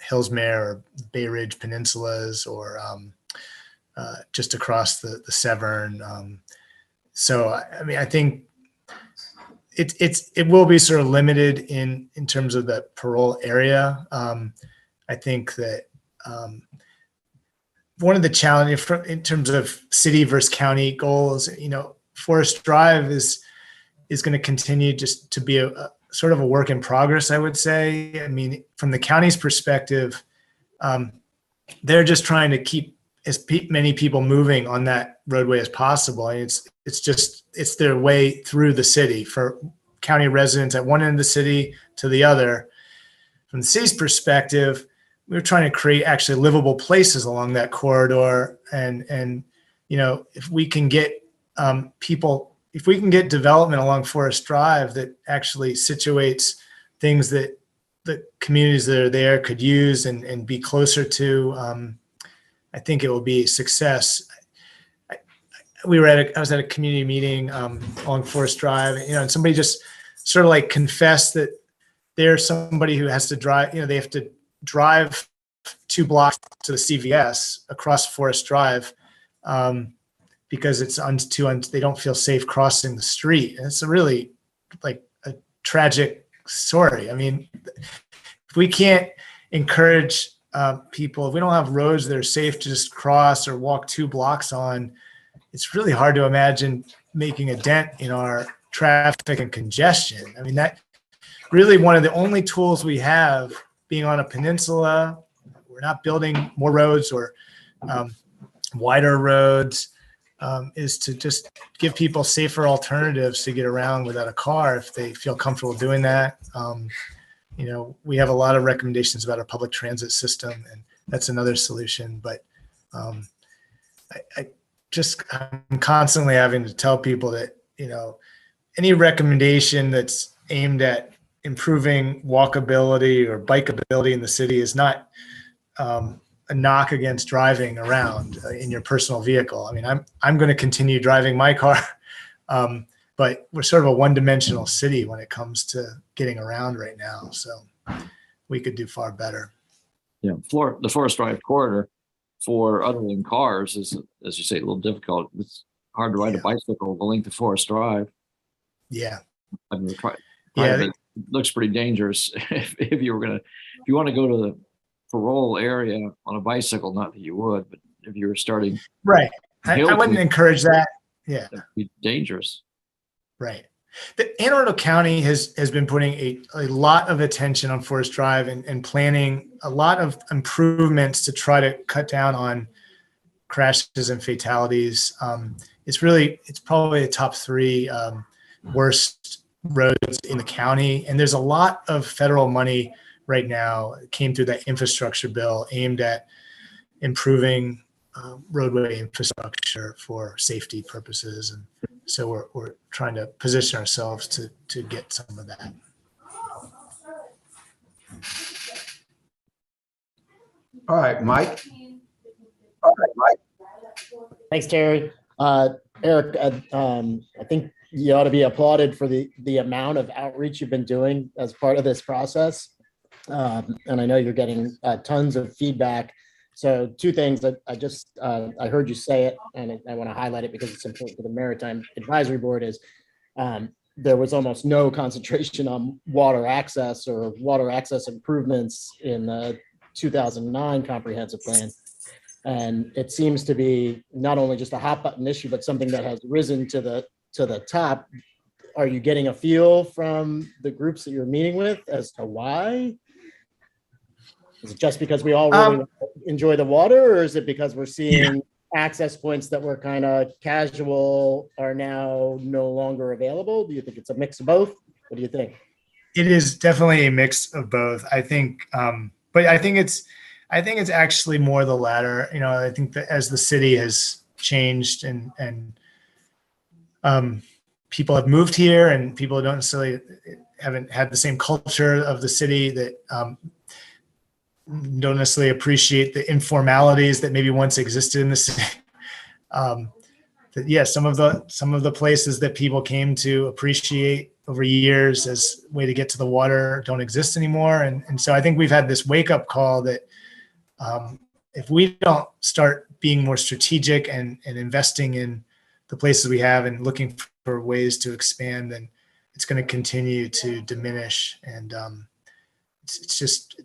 Hillsmere or Bay Ridge peninsulas, or just across the Severn. So I mean, I think it will be sort of limited in terms of the parole area. I think that one of the challenges in terms of city versus county goals, Forest Drive is going to continue just to be a sort of a work in progress, I would say. I mean, from the county's perspective, they're just trying to keep as many people moving on that roadway as possible. And it's their way through the city for county residents at one end of the city to the other. From the city's perspective, we're trying to create actually livable places along that corridor. And if we can get if we can get development along Forest Drive that actually situates things that the communities that are there could use and be closer to, I think it will be a success. I was at a community meeting along Forest Drive, and somebody just sort of like confessed that they're somebody who has to drive, they have to drive 2 blocks to the CVS across Forest Drive, because it's they don't feel safe crossing the street. And it's a really like a tragic story. I mean, if we can't encourage people, if we don't have roads that are safe to just cross or walk 2 blocks on, it's really hard to imagine making a dent in our traffic and congestion. I mean, that really one of the only tools we have being on a peninsula. We're not building more roads or wider roads. Is to just give people safer alternatives to get around without a car if they feel comfortable doing that. We have a lot of recommendations about our public transit system, and that's another solution. But I'm constantly having to tell people that, any recommendation that's aimed at improving walkability or bikeability in the city is not a knock against driving around in your personal vehicle. I mean, I'm going to continue driving my car, but we're sort of a one-dimensional city when it comes to getting around right now. So we could do far better. Yeah, the Forest Drive corridor for other than cars is, as you say, a little difficult. It's hard to ride a bicycle the length of Forest Drive. Yeah, I mean, it looks pretty dangerous if you want to go to the parole area on a bicycle. Not that you would, but if you were starting, right, I wouldn't encourage that. Yeah, that'd be dangerous. Right. The Anne Arundel County has been putting a lot of attention on Forest Drive and planning a lot of improvements to try to cut down on crashes and fatalities. It's probably a top 3 worst roads in the county. And there's a lot of federal money right now. It came through that infrastructure bill aimed at improving roadway infrastructure for safety purposes. And so we're trying to position ourselves to get some of that. All right, Mike. Thanks, Terry. Eric, I think you ought to be applauded for the amount of outreach you've been doing as part of this process. And I know you're getting tons of feedback. So two things that I heard you say it, and I want to highlight it because it's important to the Maritime Advisory Board is there was almost no concentration on water access or water access improvements in the 2009 comprehensive plan. And it seems to be not only just a hot button issue, but something that has risen to the top. Are you getting a feel from the groups that you're meeting with as to why? Is it just because we all really enjoy the water, or is it because we're seeing access points that were kind of casual are now no longer available? Do you think it's a mix of both? What do you think? It is definitely a mix of both. I think, but I think it's actually more the latter. You know, I think that as the city has changed and people have moved here, and people don't necessarily haven't had the same culture of the city, that don't necessarily appreciate the informalities that maybe once existed in the city. Some of the places that people came to appreciate over years as a way to get to the water don't exist anymore. And so I think we've had this wake up call that if we don't start being more strategic and investing in the places we have and looking for ways to expand, then it's going to continue to diminish. And it's just,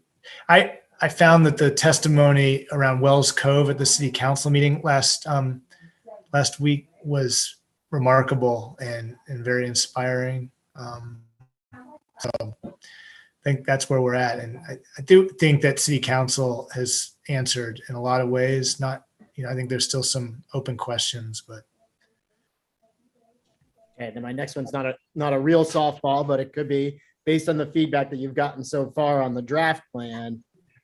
I found that the testimony around Wells Cove at the city council meeting last week was remarkable and very inspiring. So I think that's where we're at. And I do think that city council has answered in a lot of ways. Not, I think there's still some open questions, but. Okay, then my next one's not a real softball, but it could be based on the feedback that you've gotten so far on the draft plan.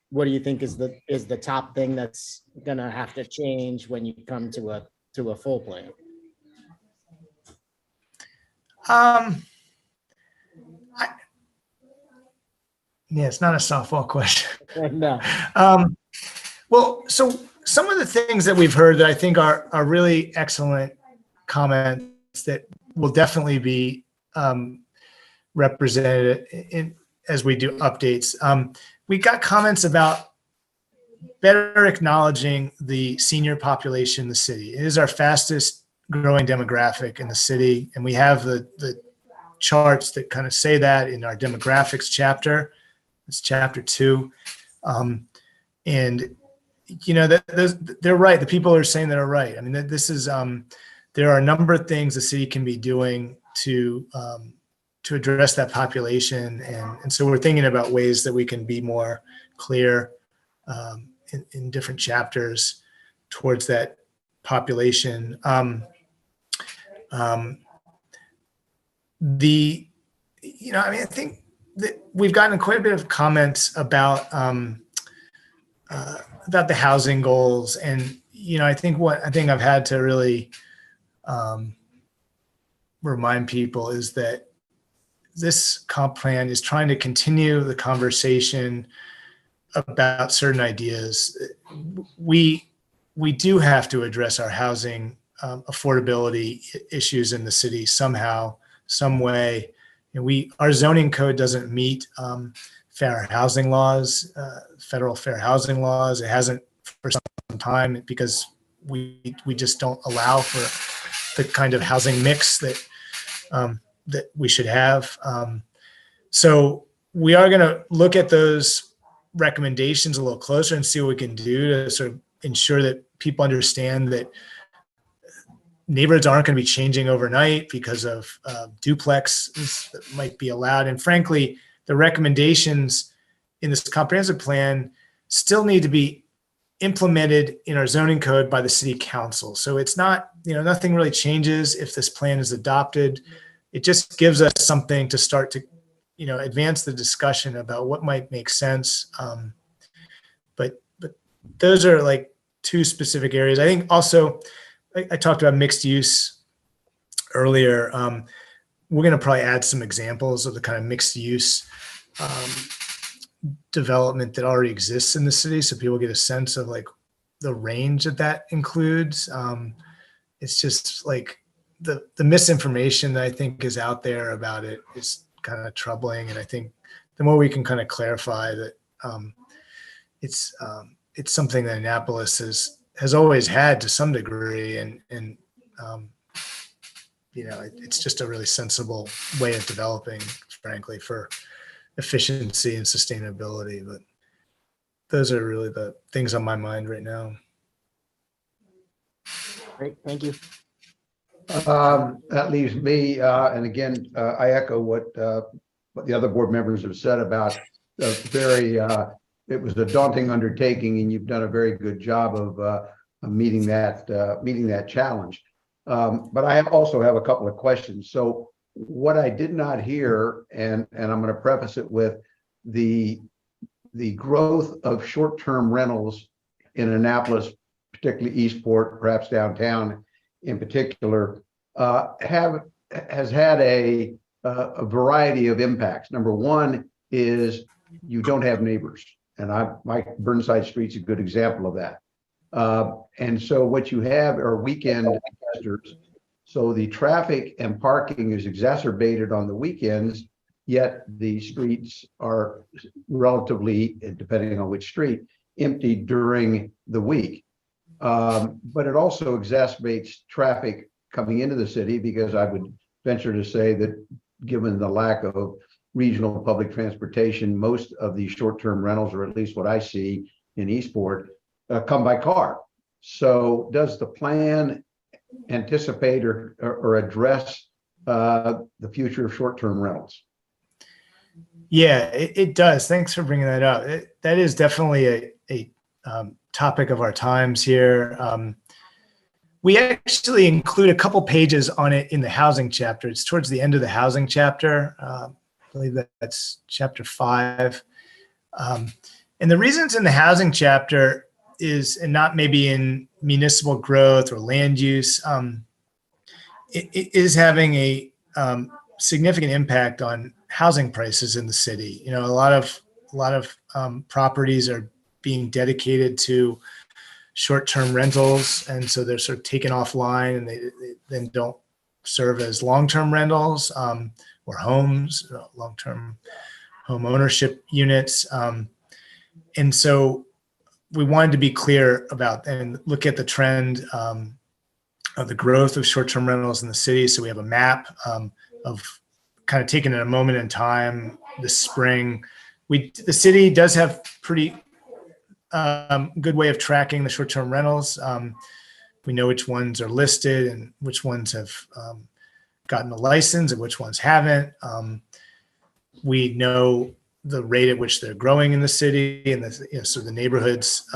What do you think is the top thing that's gonna have to change when you come to a full plan? It's not a softball question. No. Well, so some of the things that we've heard that I think are really excellent comments that will definitely be represented as we do updates. We got comments about better acknowledging the senior population in the city. It is our fastest growing demographic in the city, and we have the charts that kind of say that in our demographics chapter. It's chapter 2. And they're right. The people are saying that are right. I mean, this is there are a number of things the city can be doing to address that population, and so we're thinking about ways that we can be more clear in different chapters towards that population. I think that we've gotten quite a bit of comments about the housing goals, and I think I've had to really remind people is that this comp plan is trying to continue the conversation about certain ideas. We do have to address our housing affordability issues in the city somehow, some way. Our zoning code doesn't meet fair housing laws, federal fair housing laws. It hasn't for some time because we just don't allow for the kind of housing mix that we should have. So we are going to look at those recommendations a little closer and see what we can do to sort of ensure that people understand that neighborhoods aren't going to be changing overnight because of duplexes that might be allowed. And frankly, the recommendations in this comprehensive plan still need to be implemented in our zoning code by the city council. So it's not, nothing really changes if this plan is adopted. It just gives us something to start to, advance the discussion about what might make sense. But those are like two specific areas. I think also, I talked about mixed use earlier. We're going to probably add some examples of the kind of mixed use development that already exists in the city, so people get a sense of like the range that includes. It's just like the misinformation that I think is out there about it is kind of troubling, and I think the more we can kind of clarify that it's something that Annapolis has always had to some degree, and it's just a really sensible way of developing, frankly, for efficiency and sustainability. But those are really the things on my mind right now. Great, thank you. That leaves me, and again, I echo what the other board members have said about the very, it was a daunting undertaking, and you've done a very good job of meeting that challenge. But I also have a couple of questions. So what I did not hear, and I'm going to preface it with the growth of short-term rentals in Annapolis, particularly Eastport, perhaps downtown in particular, has had a variety of impacts. Number one is you don't have neighbors, and my Burnside Street's a good example of that. And so what you have are weekend visitors. So the traffic and parking is exacerbated on the weekends, yet the streets are relatively, depending on which street, empty during the week. But it also exacerbates traffic coming into the city, because I would venture to say that given the lack of regional public transportation, most of these short-term rentals, or at least what I see in Eastport, come by car. So does the plan anticipate or address the future of short-term rentals? Yeah, it does. Thanks for bringing that up. That is definitely a topic of our times here. We actually include a couple pages on it in the housing chapter. It's towards the end of the housing chapter. I believe that's chapter 5. And the reasons in the housing chapter is, and not maybe in municipal growth or land use, it is having a significant impact on housing prices in the city. You know, a lot of properties are being dedicated to short-term rentals, and so they're sort of taken offline, and they then don't serve as long-term rentals or homes, long-term home ownership units. And so we wanted to be clear about and look at the trend of the growth of short-term rentals in the city. So we have a map of kind of taken at a moment in time this spring. The city does have pretty good way of tracking the short-term rentals. We know which ones are listed and which ones have gotten a license and which ones haven't. We know the rate at which they're growing in the city, and so the neighborhoods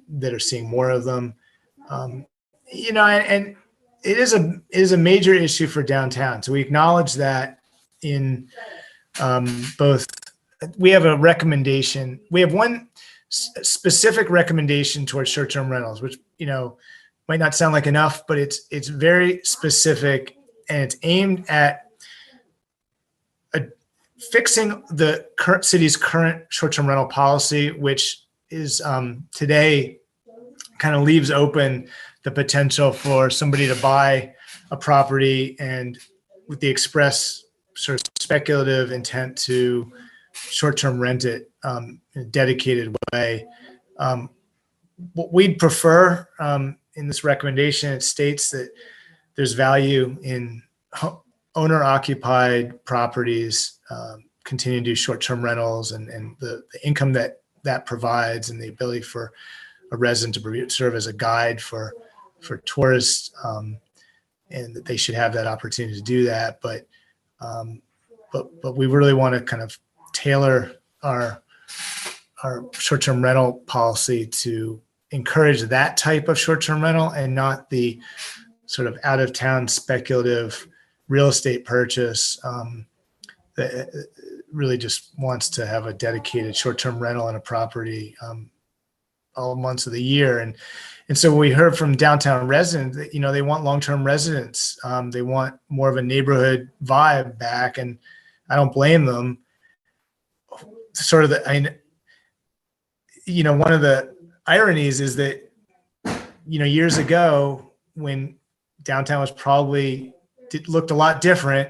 that are seeing more of them. And it is a major issue for downtown. So we acknowledge that in both. We have a recommendation. We have one specific recommendation towards short-term rentals, which might not sound like enough, but it's very specific, and it's aimed at fixing the current city's current short-term rental policy, which is today kind of leaves open the potential for somebody to buy a property and with the express sort of speculative intent to short-term rent it in a dedicated way. What we'd prefer in this recommendation, it states that there's value in owner-occupied properties, continue to do short-term rentals, and the income that provides, and the ability for a resident to serve as a guide for tourists, and that they should have that opportunity to do that. But we really want to kind of tailor our short-term rental policy to encourage that type of short-term rental, and not the sort of out-of-town speculative real estate purchase that really just wants to have a dedicated short-term rental in a property all months of the year. And so we heard from downtown residents that, they want long-term residents. They want more of a neighborhood vibe back, and I don't blame them. Sort of one of the ironies is that, years ago when downtown was looked a lot different,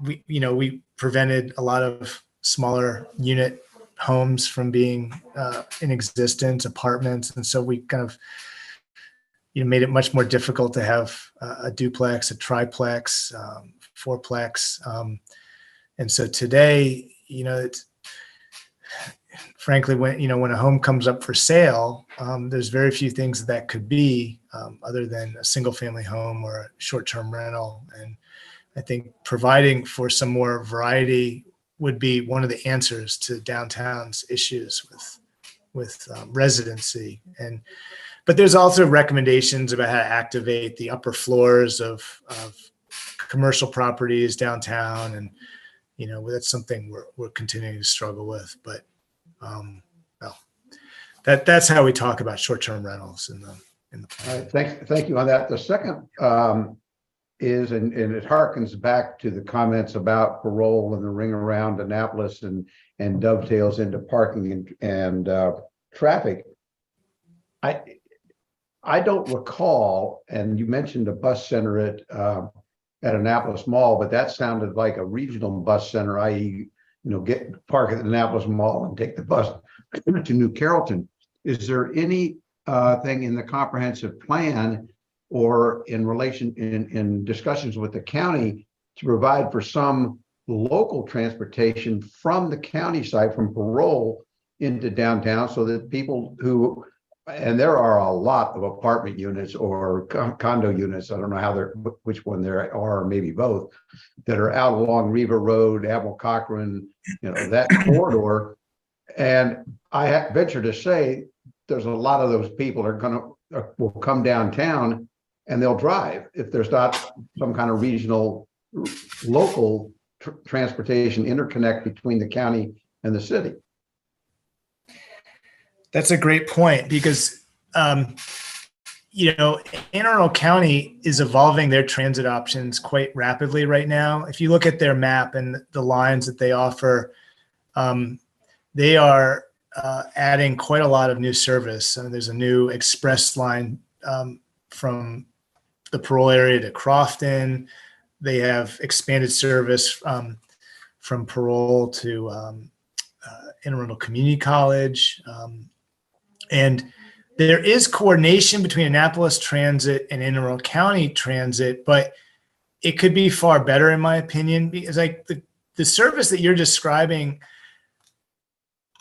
we prevented a lot of smaller unit homes from being in existence, apartments. And so we kind of, made it much more difficult to have a duplex, a triplex, fourplex. And so today, it's frankly, when a home comes up for sale, there's very few things that could be other than a single family home or a short-term rental. And I think providing for some more variety would be one of the answers to downtown's issues with residency. But there's also recommendations about how to activate the upper floors of commercial properties downtown, and that's something we're continuing to struggle with. But well, that's how we talk about short-term rentals in the All right, thank you on that. The second is, and it harkens back to the comments about parole and the ring around Annapolis and dovetails into parking and traffic. I don't recall, and you mentioned a bus center at Annapolis Mall, but that sounded like a regional bus center, i.e., park at the Annapolis Mall and take the bus to New Carrollton. Is there any thing in the comprehensive plan or in relation in discussions with the county to provide for some local transportation from the county side, from parole into downtown, so that people who, and there are a lot of apartment units or condo units, I don't know which one there are, or maybe both, that are out along Riva Road, Admiral Cochrane, that corridor. And I venture to say there's a lot of those people will come downtown and they'll drive if there's not some kind of regional, local transportation interconnect between the county and the city. That's a great point, because Anne Arundel County is evolving their transit options quite rapidly right now. If you look at their map and the lines that they offer, they are adding quite a lot of new service. There's a new express line from the parole area to Crofton. They have expanded service from parole to Anne Arundel Community College. And there is coordination between Annapolis Transit and Anne Arundel County Transit, but it could be far better, in my opinion, because the service that you're describing,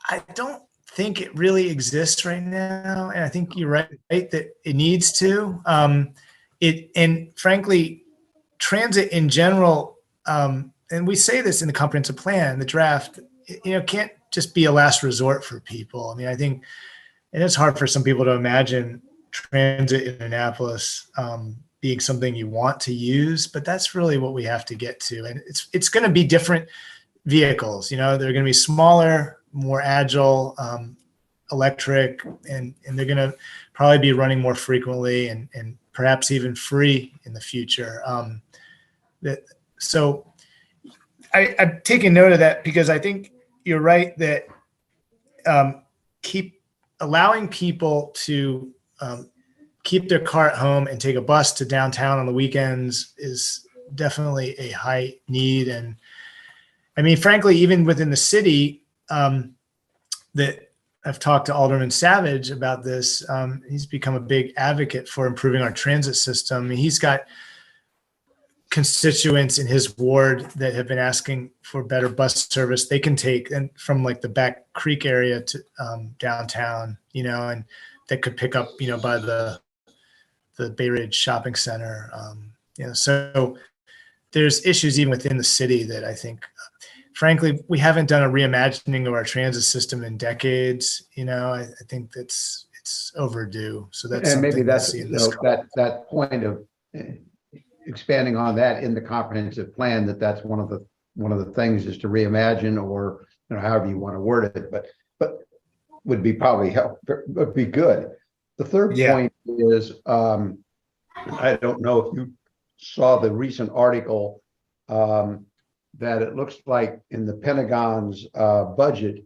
I don't think it really exists right now. And I think you're right that it needs to. And frankly, transit in general, and we say this in the comprehensive plan, the draft, can't just be a last resort for people. I think, and it's hard for some people to imagine transit in Annapolis being something you want to use, but that's really what we have to get to. And it's going to be different vehicles. They're going to be smaller, more agile, electric, and they're going to probably be running more frequently and perhaps even free in the future. So I've taken note of that, because I think you're right that keep allowing people to keep their car at home and take a bus to downtown on the weekends is definitely a high need. And frankly, even within the city, that I've talked to Alderman Savage about this. He's become a big advocate for improving our transit system. He's got constituents in his ward that have been asking for better bus service they can take, and from like the Back Creek area to downtown, and that could pick up, by the Bay Ridge Shopping Center. So there's issues even within the city that I think, frankly, we haven't done a reimagining of our transit system in decades. I think it's overdue. So that's, and maybe that's that point of expanding on that in the comprehensive plan, that's one of the things is to reimagine, or however you want to word it, but would be probably would be good. The third point is, I don't know if you saw the recent article that it looks like in the Pentagon's budget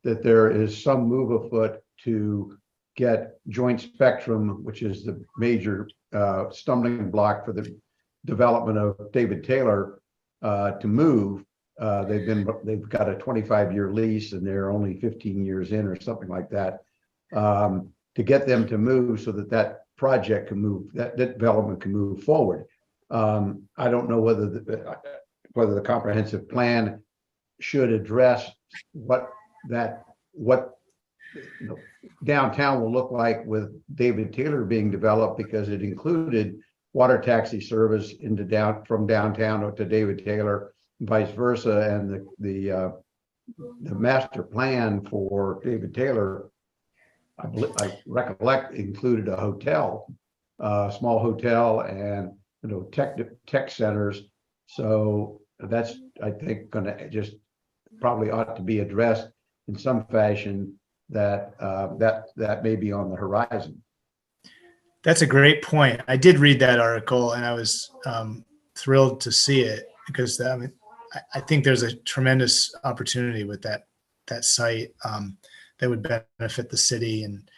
that there is some move afoot to get Joint Spectrum, which is the major stumbling block for the development of David Taylor, to move. They've got a 25-year lease and they're only 15 years in or something like that. To get them to move so that that project can move, that development can move forward. I don't know whether the comprehensive plan should address what downtown will look like with David Taylor being developed, because it included water taxi service from downtown to David Taylor, and vice versa, and the master plan for David Taylor, I recollect, included a hotel, small hotel, and tech centers. So that's, I think, going to just probably ought to be addressed in some fashion, that may be on the horizon. That's a great point. I did read that article and I was thrilled to see it, because I think there's a tremendous opportunity with that site that would benefit the city, and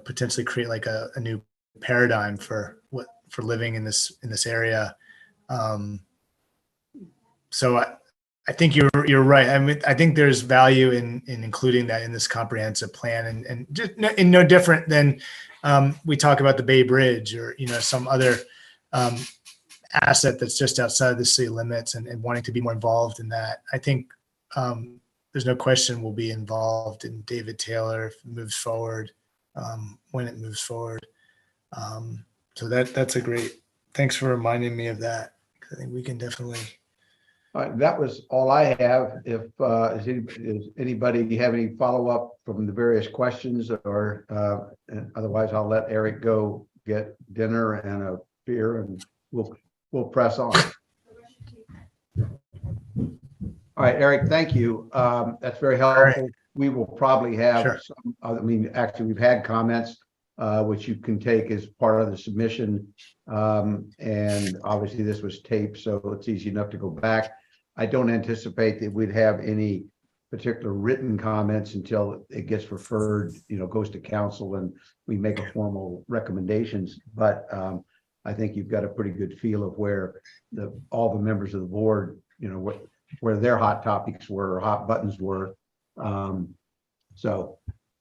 potentially create like a new paradigm for living in this area. So I think you're right. I mean, I think there's value in including that in this comprehensive plan, and just no different than we talk about the Bay Bridge or some other asset that's just outside the city limits, and wanting to be more involved in that. I think there's no question we'll be involved in David Taylor if it moves forward, when it moves forward. So that's a great. Thanks for reminding me of that. I think we can definitely. That was all I have. If does anybody have any follow-up from the various questions, or otherwise I'll let Eric go get dinner and a beer, and we'll press on. All right, Eric, thank you. That's very helpful. Right. We will probably have some, actually we've had comments which you can take as part of the submission. And obviously this was taped, so it's easy enough to go back. I don't anticipate that we'd have any particular written comments until it gets referred, goes to council and we make a formal recommendations. But I think you've got a pretty good feel of where all the members of the board, where their hot topics were, or hot buttons were.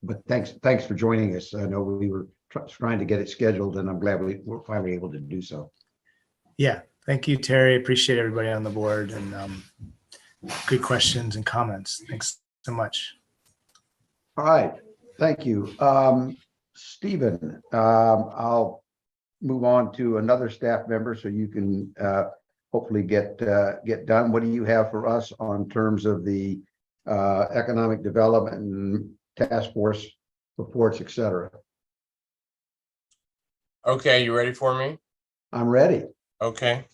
But thanks for joining us. I know we were trying to get it scheduled, and I'm glad we were finally able to do so. Yeah, thank you, Terry. Appreciate everybody on the board, and good questions and comments. Thanks so much. All right, thank you. Stephen, I'll move on to another staff member so you can hopefully get done. What do you have for us on terms of the economic development and task force reports, etc.? Okay, you ready for me? I'm ready. Okay,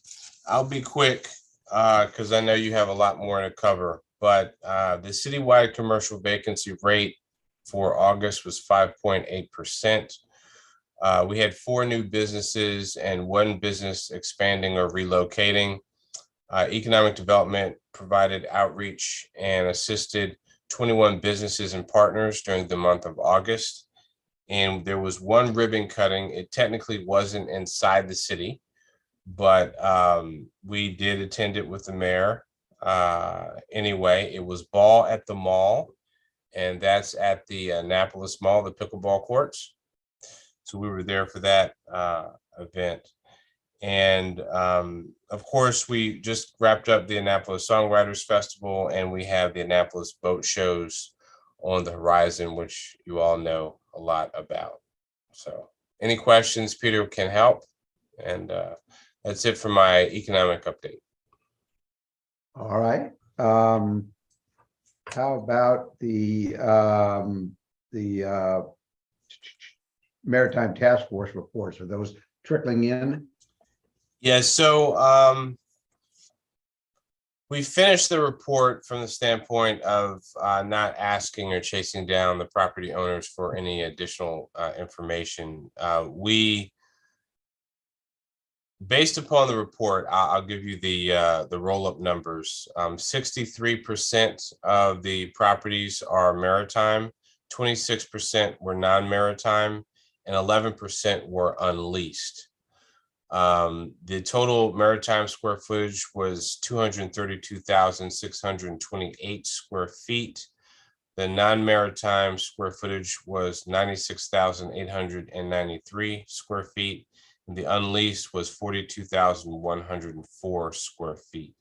I'll be quick because I know you have a lot more to cover, but the citywide commercial vacancy rate for August was 5.8%. We had 4 new businesses and 1 business expanding or relocating. Economic development provided outreach and assisted 21 businesses and partners during the month of August. And there was 1 ribbon cutting. It technically wasn't inside the city, but we did attend it with the mayor. Anyway, it was Ball at the Mall, and that's at the Annapolis Mall, the pickleball courts. So we were there for that event. And of course, we just wrapped up the Annapolis Songwriters Festival, and we have the Annapolis boat shows on the horizon, which you all know a lot about. So any questions, Peter can help. And that's it for my economic update. All right. How about the Maritime Task Force reports? Are those trickling in? Yeah, so we finished the report from the standpoint of not asking or chasing down the property owners for any additional information. Based upon the report, I'll give you the roll-up numbers. 63% of the properties are maritime, 26% were non-maritime, and 11% were unleased. The total maritime square footage was 232,628 square feet. The non-maritime square footage was 96,893 square feet. And the unleased was 42,104 square feet.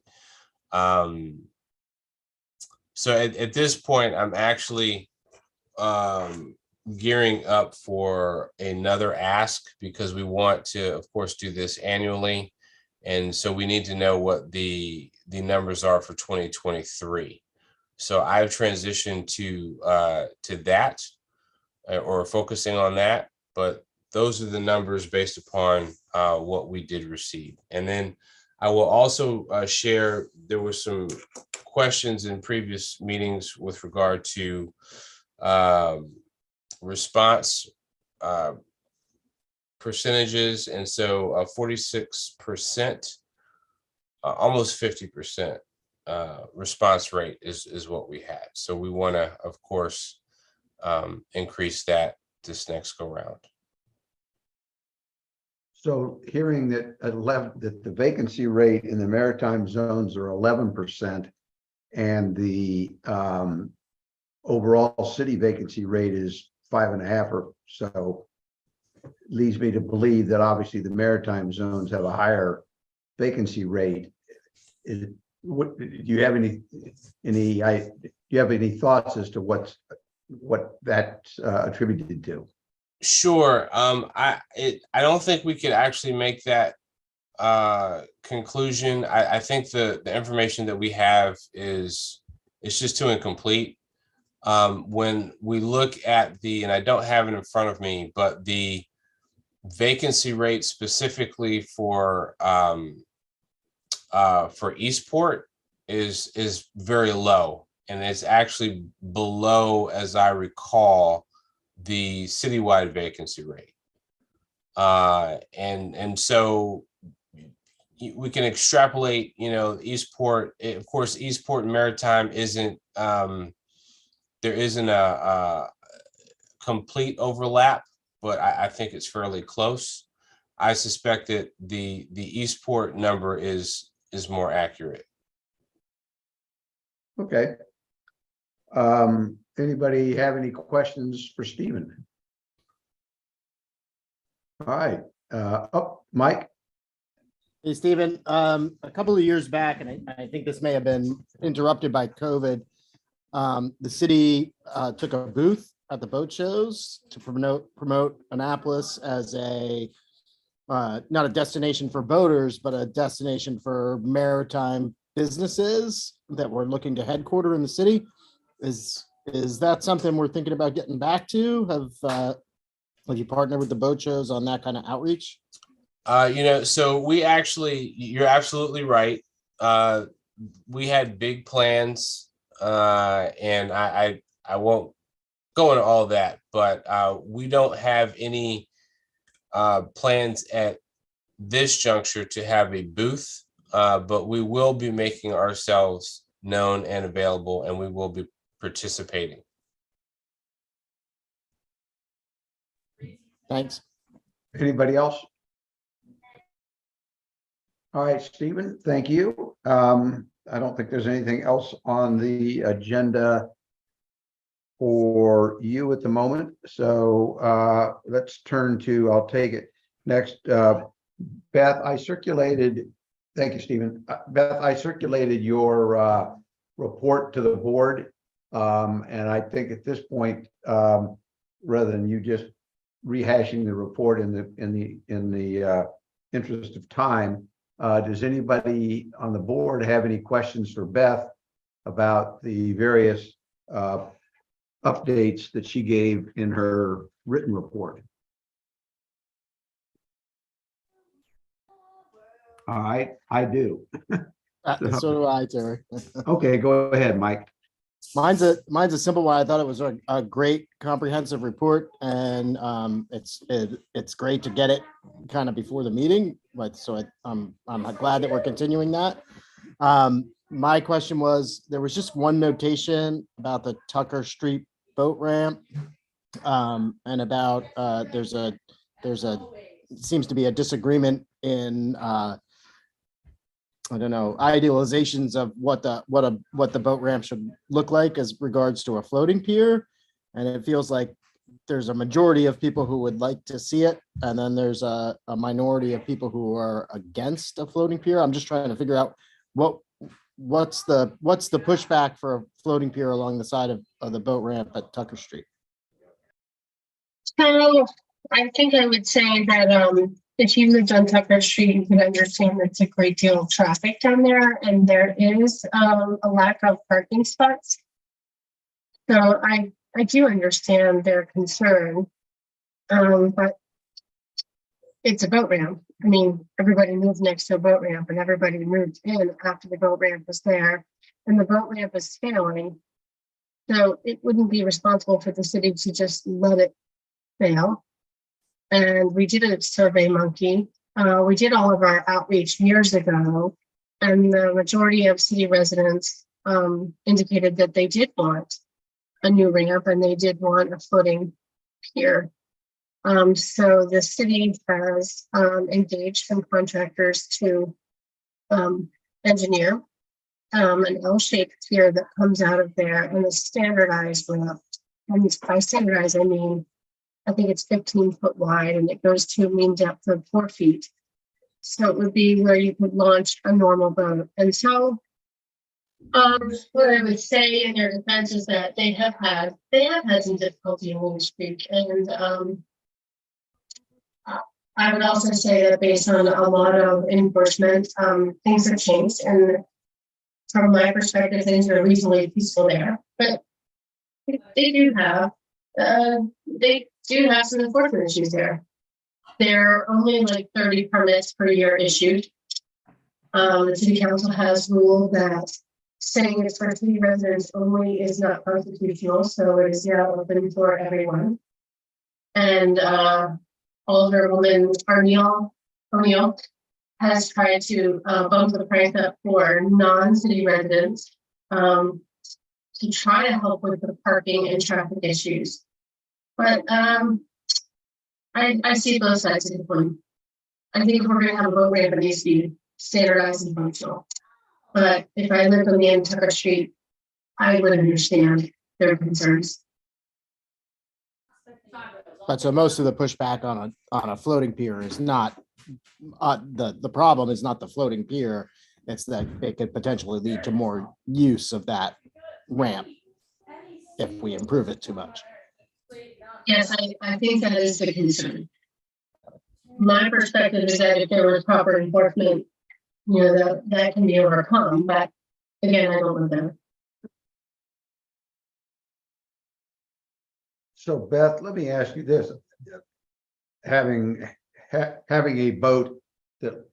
So at this point, I'm actually gearing up for another ask because we want to, of course, do this annually. And so we need to know what the numbers are for 2023. So I've transitioned to that or focusing on that, but those are the numbers based upon what we did receive. And then I will also share, there were some questions in previous meetings with regard to response percentages. And so 46%, almost 50% response rate is what we had. So we want to, of course, increase that this next go round. So hearing that that the vacancy rate in the maritime zones are 11% and the overall city vacancy rate is 5.5 or so, leads me to believe that obviously the maritime zones have a higher vacancy rate. What do you have any thoughts as to what that's attributed to? Sure. I don't think we could actually make that conclusion. I think the information that we have is just too incomplete. When we look at and I don't have it in front of me, but the vacancy rate specifically for Eastport is very low, and it's actually below, as I recall, the citywide vacancy rate. And so we can extrapolate, Eastport, of course, Eastport and Maritime isn't, there isn't a complete overlap, but I think it's fairly close. I suspect that the Eastport number is more accurate. Okay. Anybody have any questions for Stephen? All right. Mike. Hey, Stephen, a couple of years back, and I think this may have been interrupted by COVID, the city took a booth at the boat shows to promote Annapolis as not a destination for boaters, but a destination for maritime businesses that were looking to headquarter in the city. Is that something we're thinking about getting back to? Have you partnered with the boat shows on that kind of outreach? So we actually, you're absolutely right. We had big plans, and I won't go into all that, but we don't have any plans at this juncture to have a booth, but we will be making ourselves known and available, and we will be participating. Thanks. Anybody else? All right, Stephen, thank you. I don't think there's anything else on the agenda for you at the moment. So let's turn to, I'll take it next. Beth, I circulated, thank you, Stephen. Beth, I circulated your report to the board. And I think at this point, rather than you just rehashing the report in the interest of time, does anybody on the board have any questions for Beth about the various updates that she gave in her written report? All right, I do. So do I, Terry. Okay, go ahead, Mike. Mine's a simple one. I thought it was a great comprehensive report, and it's great to get it kind of before the meeting. But so I'm glad that we're continuing that. My question was, there was just one notation about the Tucker Street boat ramp, and about there's a seems to be a disagreement in I don't know, idealizations of what the boat ramp should look like as regards to a floating pier. And it feels like there's a majority of people who would like to see it, and then there's a minority of people who are against a floating pier. I'm just trying to figure out what's the pushback for a floating pier along the side of the boat ramp at Tucker Street. So I think I would say that if you lived on Tucker Street, you can understand there's a great deal of traffic down there, and there is a lack of parking spots. So I do understand their concern, but it's a boat ramp. I mean, everybody moved next to a boat ramp, and everybody moved in after the boat ramp was there, and the boat ramp is failing. So it wouldn't be responsible for the city to just let it fail. And we did a survey monkey. We did all of our outreach years ago, and the majority of city residents indicated that they did want a new ramp and they did want a floating pier. So the city has engaged some contractors to engineer an L-shaped pier that comes out of there and a standardized ramp. And by standardized, I mean, I think it's 15 foot wide and it goes to a mean depth of 4 feet. So it would be where you could launch a normal boat. And so what I would say in their defense is that they have had some difficulty in Williams Creek. And I would also say that based on a lot of enforcement, things have changed. And from my perspective, things are reasonably peaceful there. But they do have some enforcement issues there. There are only like 30 permits per year issued. The city council has ruled that saying it's for city residents only is not constitutional, so it is now open for everyone. And Alderwoman O'Neill has tried to bump the price up for non-city residents to try to help with the parking and traffic issues. But I see both sides of the coin. I think if we're going to have a boat ramp, it needs to be standardized and functional. But if I lived on the end of Tucker Street, I would understand their concerns. But so most of the pushback on a floating pier is not the problem is not the floating pier. It's that it could potentially lead to more use of that ramp if we improve it too much. Yes, I think that is the concern. My perspective is that if there was proper enforcement, that can be overcome. But again, I don't know that. So Beth, let me ask you this. Having a boat that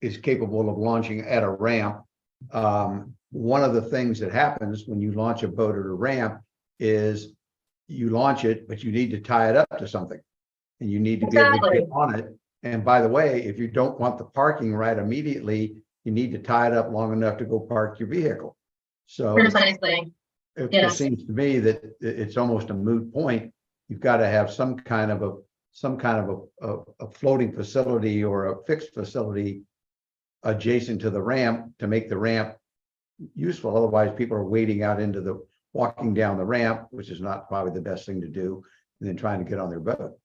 is capable of launching at a ramp, one of the things that happens when you launch a boat at a ramp is you launch it, but you need to tie it up to something. And you need to be able to get on it. And by the way, if you don't want the parking right immediately, you need to tie it up long enough to go park your vehicle. So precisely. It just seems to me that it's almost a moot point. You've got to have some kind of a floating facility or a fixed facility adjacent to the ramp to make the ramp useful. Otherwise, people are wading out into the walking down the ramp, which is not probably the best thing to do, and then trying to get on their boat.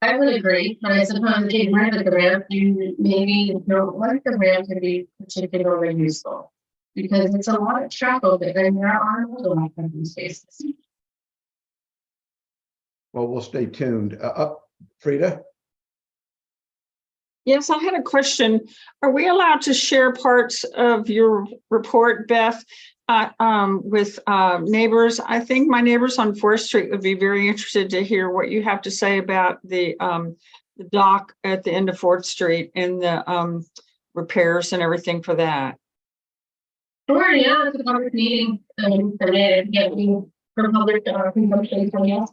I would agree, but I suppose getting rid of the ramp, you maybe don't want the ramp to be particularly useful because it's a lot of traffic and there are a lot of parking spaces. Well, we'll stay tuned. Frida? Yes, I had a question. Are we allowed to share parts of your report, Beth, with neighbors? I think my neighbors on 4th Street would be very interested to hear what you have to say about the dock at the end of 4th Street and the repairs and everything for that. Sure, yeah, it's a public meeting. And for public consumption.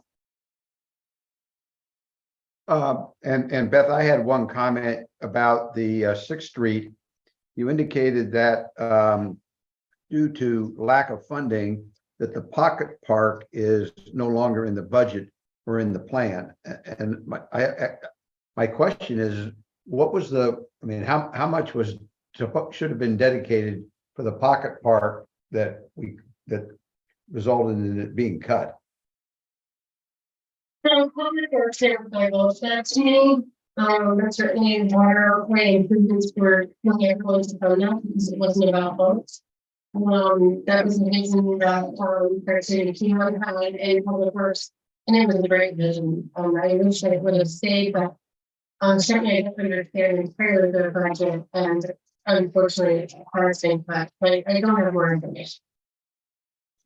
And Beth, I had one comment about the 6th Street. You indicated that due to lack of funding, that the pocket park is no longer in the budget or in the plan. And my my question is, what was I mean, how much should have been dedicated for the pocket park that resulted in it being cut? So, public works and bylaws, that's me. But certainly waterway improvements were really influenced upon that because it wasn't about boats. That was the vision that President Keelan had in public works, and it was a great vision. I wish that it would have stayed, but certainly I don't understand entirely the budget, and unfortunately, it's parsing, but I don't have more information.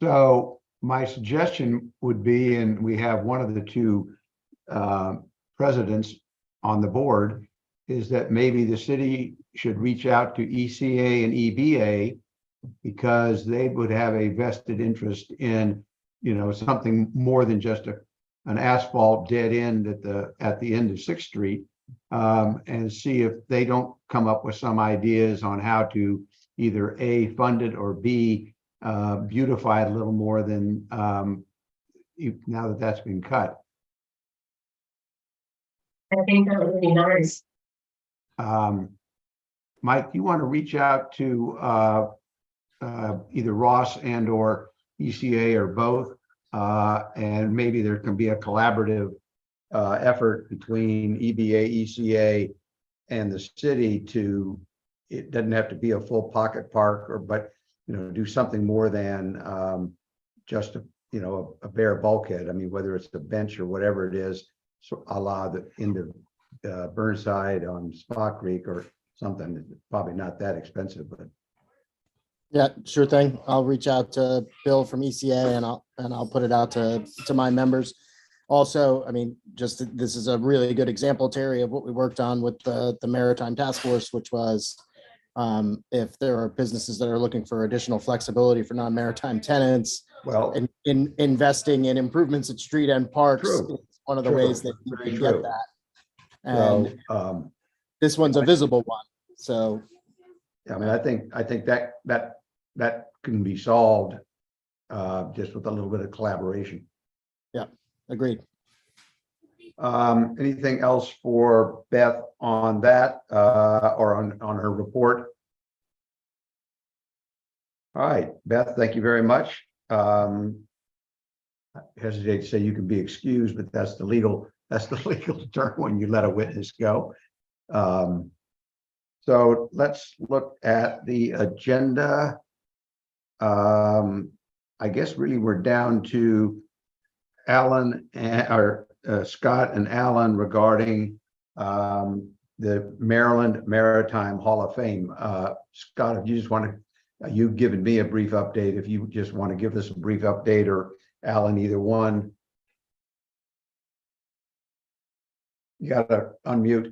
So my suggestion would be, and we have one of the two presidents on the board, is that maybe the city should reach out to ECA and EBA, because they would have a vested interest in, something more than just an asphalt dead end at the end of 6th Street, and see if they don't come up with some ideas on how to either A, fund it, or B, beautify it a little more than now that that's been cut. I think that would be nice. Mike, you want to reach out to either Ross and or ECA or both, and maybe there can be a collaborative effort between EBA, ECA, and the city to, it doesn't have to be a full pocket park, but do something more than just a bare bulkhead. I mean, whether it's the bench or whatever it is, so a la the end of Burnside on Spa Creek or something. Probably not that expensive, but Yeah, sure thing. I'll reach out to Bill from ECA and I'll put it out to my members. Also, I mean, this is a really good example, Terry, of what we worked on with the Maritime Task Force, which was if there are businesses that are looking for additional flexibility for non-maritime tenants, well, in investing in improvements at street end parks, True. is one of the True. ways that you Very can true. get that. And so this one's a visible one. So I mean, I think that can be solved just with a little bit of collaboration. yeah, agreed. Anything else for Beth on that or on her report? All right, Beth, thank you very much. I hesitate to say you can be excused, but that's the legal term when you let a witness go. So let's look at the agenda. I guess really we're down to Alan or Scott and Alan regarding the Maryland Maritime Hall of Fame. Scott, if you just want to, you've given me a brief update. If you just want to give us a brief update, or Alan, either one. You got to unmute.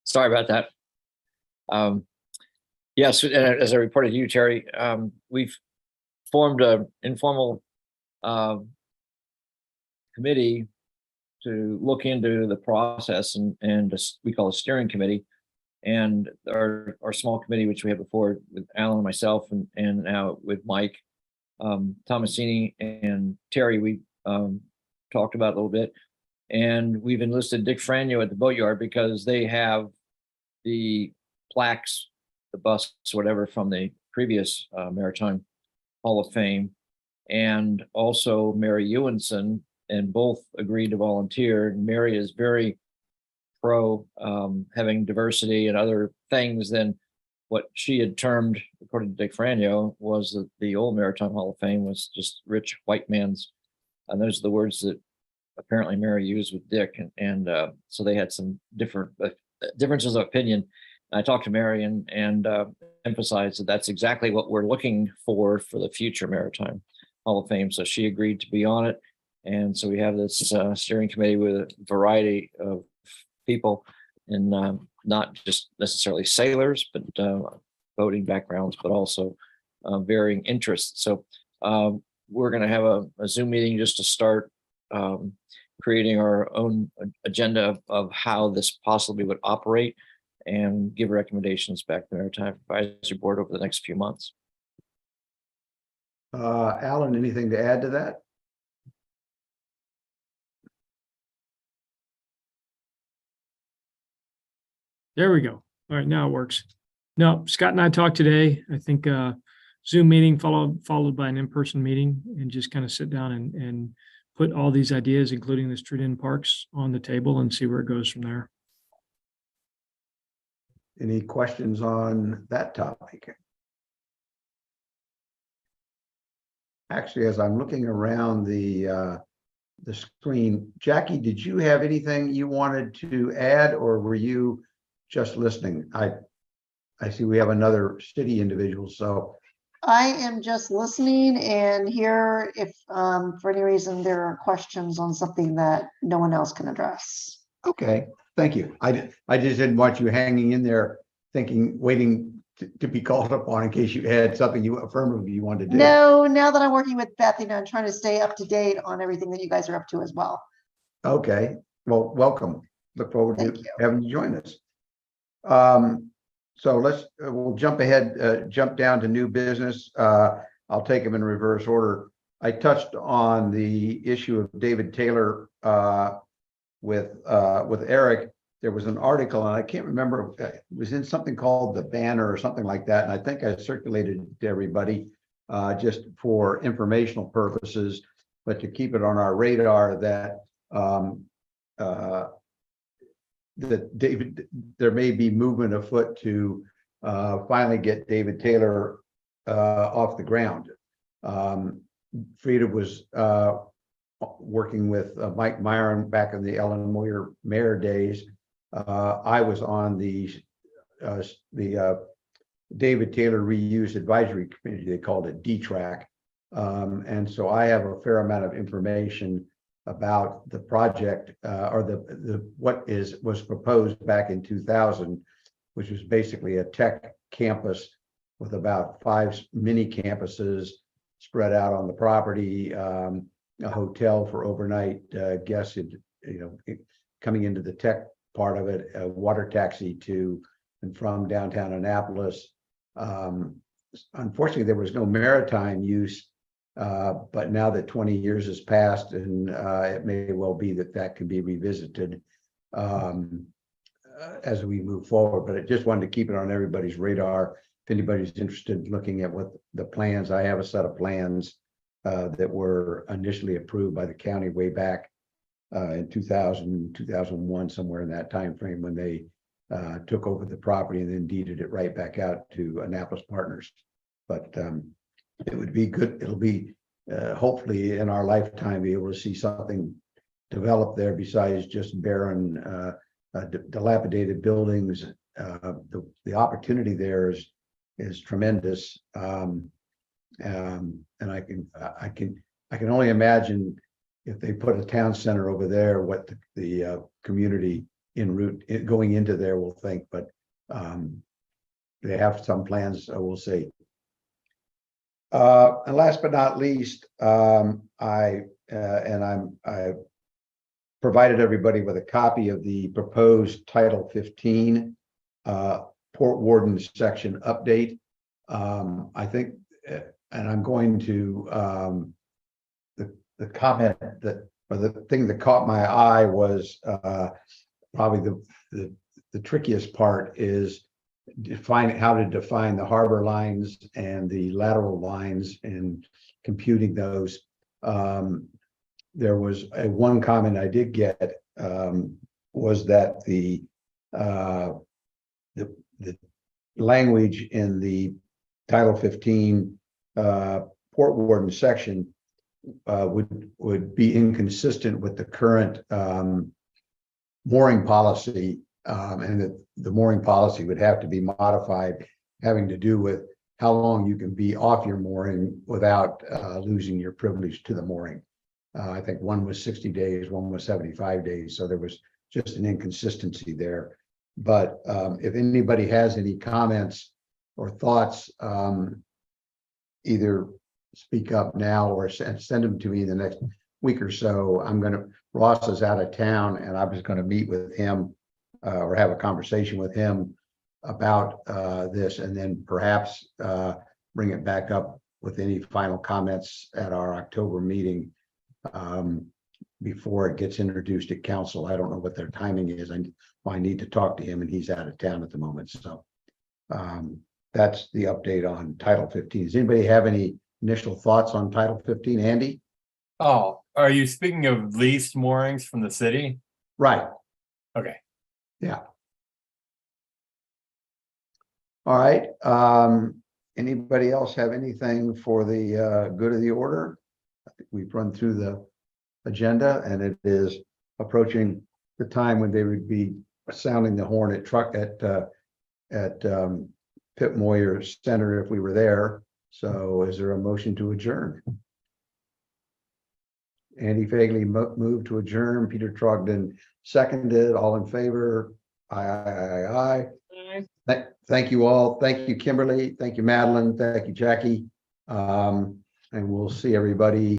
Sorry about that. Yes, as I reported to you, Terry, we've formed an informal committee to look into the process, and we call a steering committee. And our small committee, which we had before with Alan and myself, and now with Mike, Tomasini and Terry, we talked about it a little bit. And we've enlisted Dick Franyo at the boatyard because they have the plaques, the busts, whatever, from the previous Maritime Hall of Fame, and also Mary Ewenson, and both agreed to volunteer. Mary is very pro having diversity and other things than what she had termed, according to Dick Franyo, was that the old Maritime Hall of Fame was just rich white man's. And those are the words that apparently Mary used with Dick. And so they had some differences of opinion. I talked to Mary and emphasized that that's exactly what we're looking for the future Maritime Hall of Fame. So she agreed to be on it. And so we have this steering committee with a variety of people, and not just necessarily sailors, but boating backgrounds, but also varying interests. So we're going to have a Zoom meeting just to start creating our own agenda of how this possibly would operate, and give recommendations back to the Maritime Advisory Board over the next few months. Alan, anything to add to that? There we go. All right, now it works. No, Scott and I talked today. I think Zoom meeting followed by an in-person meeting, and just kind of sit down and put all these ideas, including the street-end parks, on the table and see where it goes from there. Any questions on that topic? Actually, as I'm looking around the screen, Jackie, did you have anything you wanted to add, or were you just listening? I see we have another city individual, so. I am just listening and here if for any reason there are questions on something that no one else can address. Okay, thank you. I just didn't want you hanging in there thinking, waiting to be called upon in case you had something you affirmatively you wanted to do. No, now that I'm working with Beth, I'm trying to stay up to date on everything that you guys are up to as well. Okay, well, welcome. Look forward Thank to you. having you join us. So we'll jump ahead, jump down to new business. I'll take them in reverse order. I touched on the issue of David Taylor with Eric. There was an article, and I can't remember, it was in something called The Banner or something like that. And I think I circulated it to everybody just for informational purposes, but to keep it on our radar that there may be movement afoot to finally get David Taylor off the ground. Frida was working with Mike Myron back in the Ellen Moyer mayor days. I was on the David Taylor Reuse Advisory Committee. They called it DTRAC. And so I have a fair amount of information about the project or what was proposed back in 2000, which was basically a tech campus with about 5 mini campuses spread out on the property, a hotel for overnight guests, coming into the tech part of it, a water taxi to and from downtown Annapolis. Unfortunately, there was no maritime use, but now that 20 years has passed, and it may well be that can be revisited as we move forward. But I just wanted to keep it on everybody's radar. If anybody's interested in looking at what the plans, I have a set of plans that were initially approved by the county way back in 2000, 2001, somewhere in that time frame, when they took over the property and then deeded it right back out to Annapolis Partners. But it would be good. It'll be hopefully in our lifetime be able to see something develop there besides just barren, dilapidated buildings. The opportunity there is tremendous, and I can only imagine if they put a town center over there, what the community en route going into there will think. But they have some plans, so we'll see. And last but not least, I provided everybody with a copy of the proposed Title 15 Port Warden section update. I think, and I'm going to the comment that, or the thing that caught my eye was probably the trickiest part is how to define the harbor lines and the lateral lines and computing those. There was one comment I did get was that the language in the Title 15 Port Warden section would be inconsistent with the current mooring policy, and that the mooring policy would have to be modified, having to do with how long you can be off your mooring without losing your privilege to the mooring. I think one was 60 days, one was 75 days. So there was just an inconsistency there. But if anybody has any comments or thoughts, either speak up now or send them to me in the next week or so. Ross is out of town, and I was going to meet with him or have a conversation with him about this, and then perhaps bring it back up with any final comments at our October meeting. before it gets introduced at council. I don't know what their timing is. I need to talk to him and he's out of town at the moment. So that's the update on Title 15. Does anybody have any initial thoughts on Title 15? Andy? Oh, are you speaking of leased moorings from the city? Right. Okay. Yeah. All right. Anybody else have anything for the good of the order? I think we've run through the agenda and it is approaching the time when they would be sounding the horn at Pip Moyer Center if we were there. So is there a motion to adjourn? Andy Fagley moved to adjourn. Peter Trogdon seconded. All in favor? Aye. Thank you all. Thank you, Kimberly. Thank you, Madeline. Thank you, Jackie. And we'll see everybody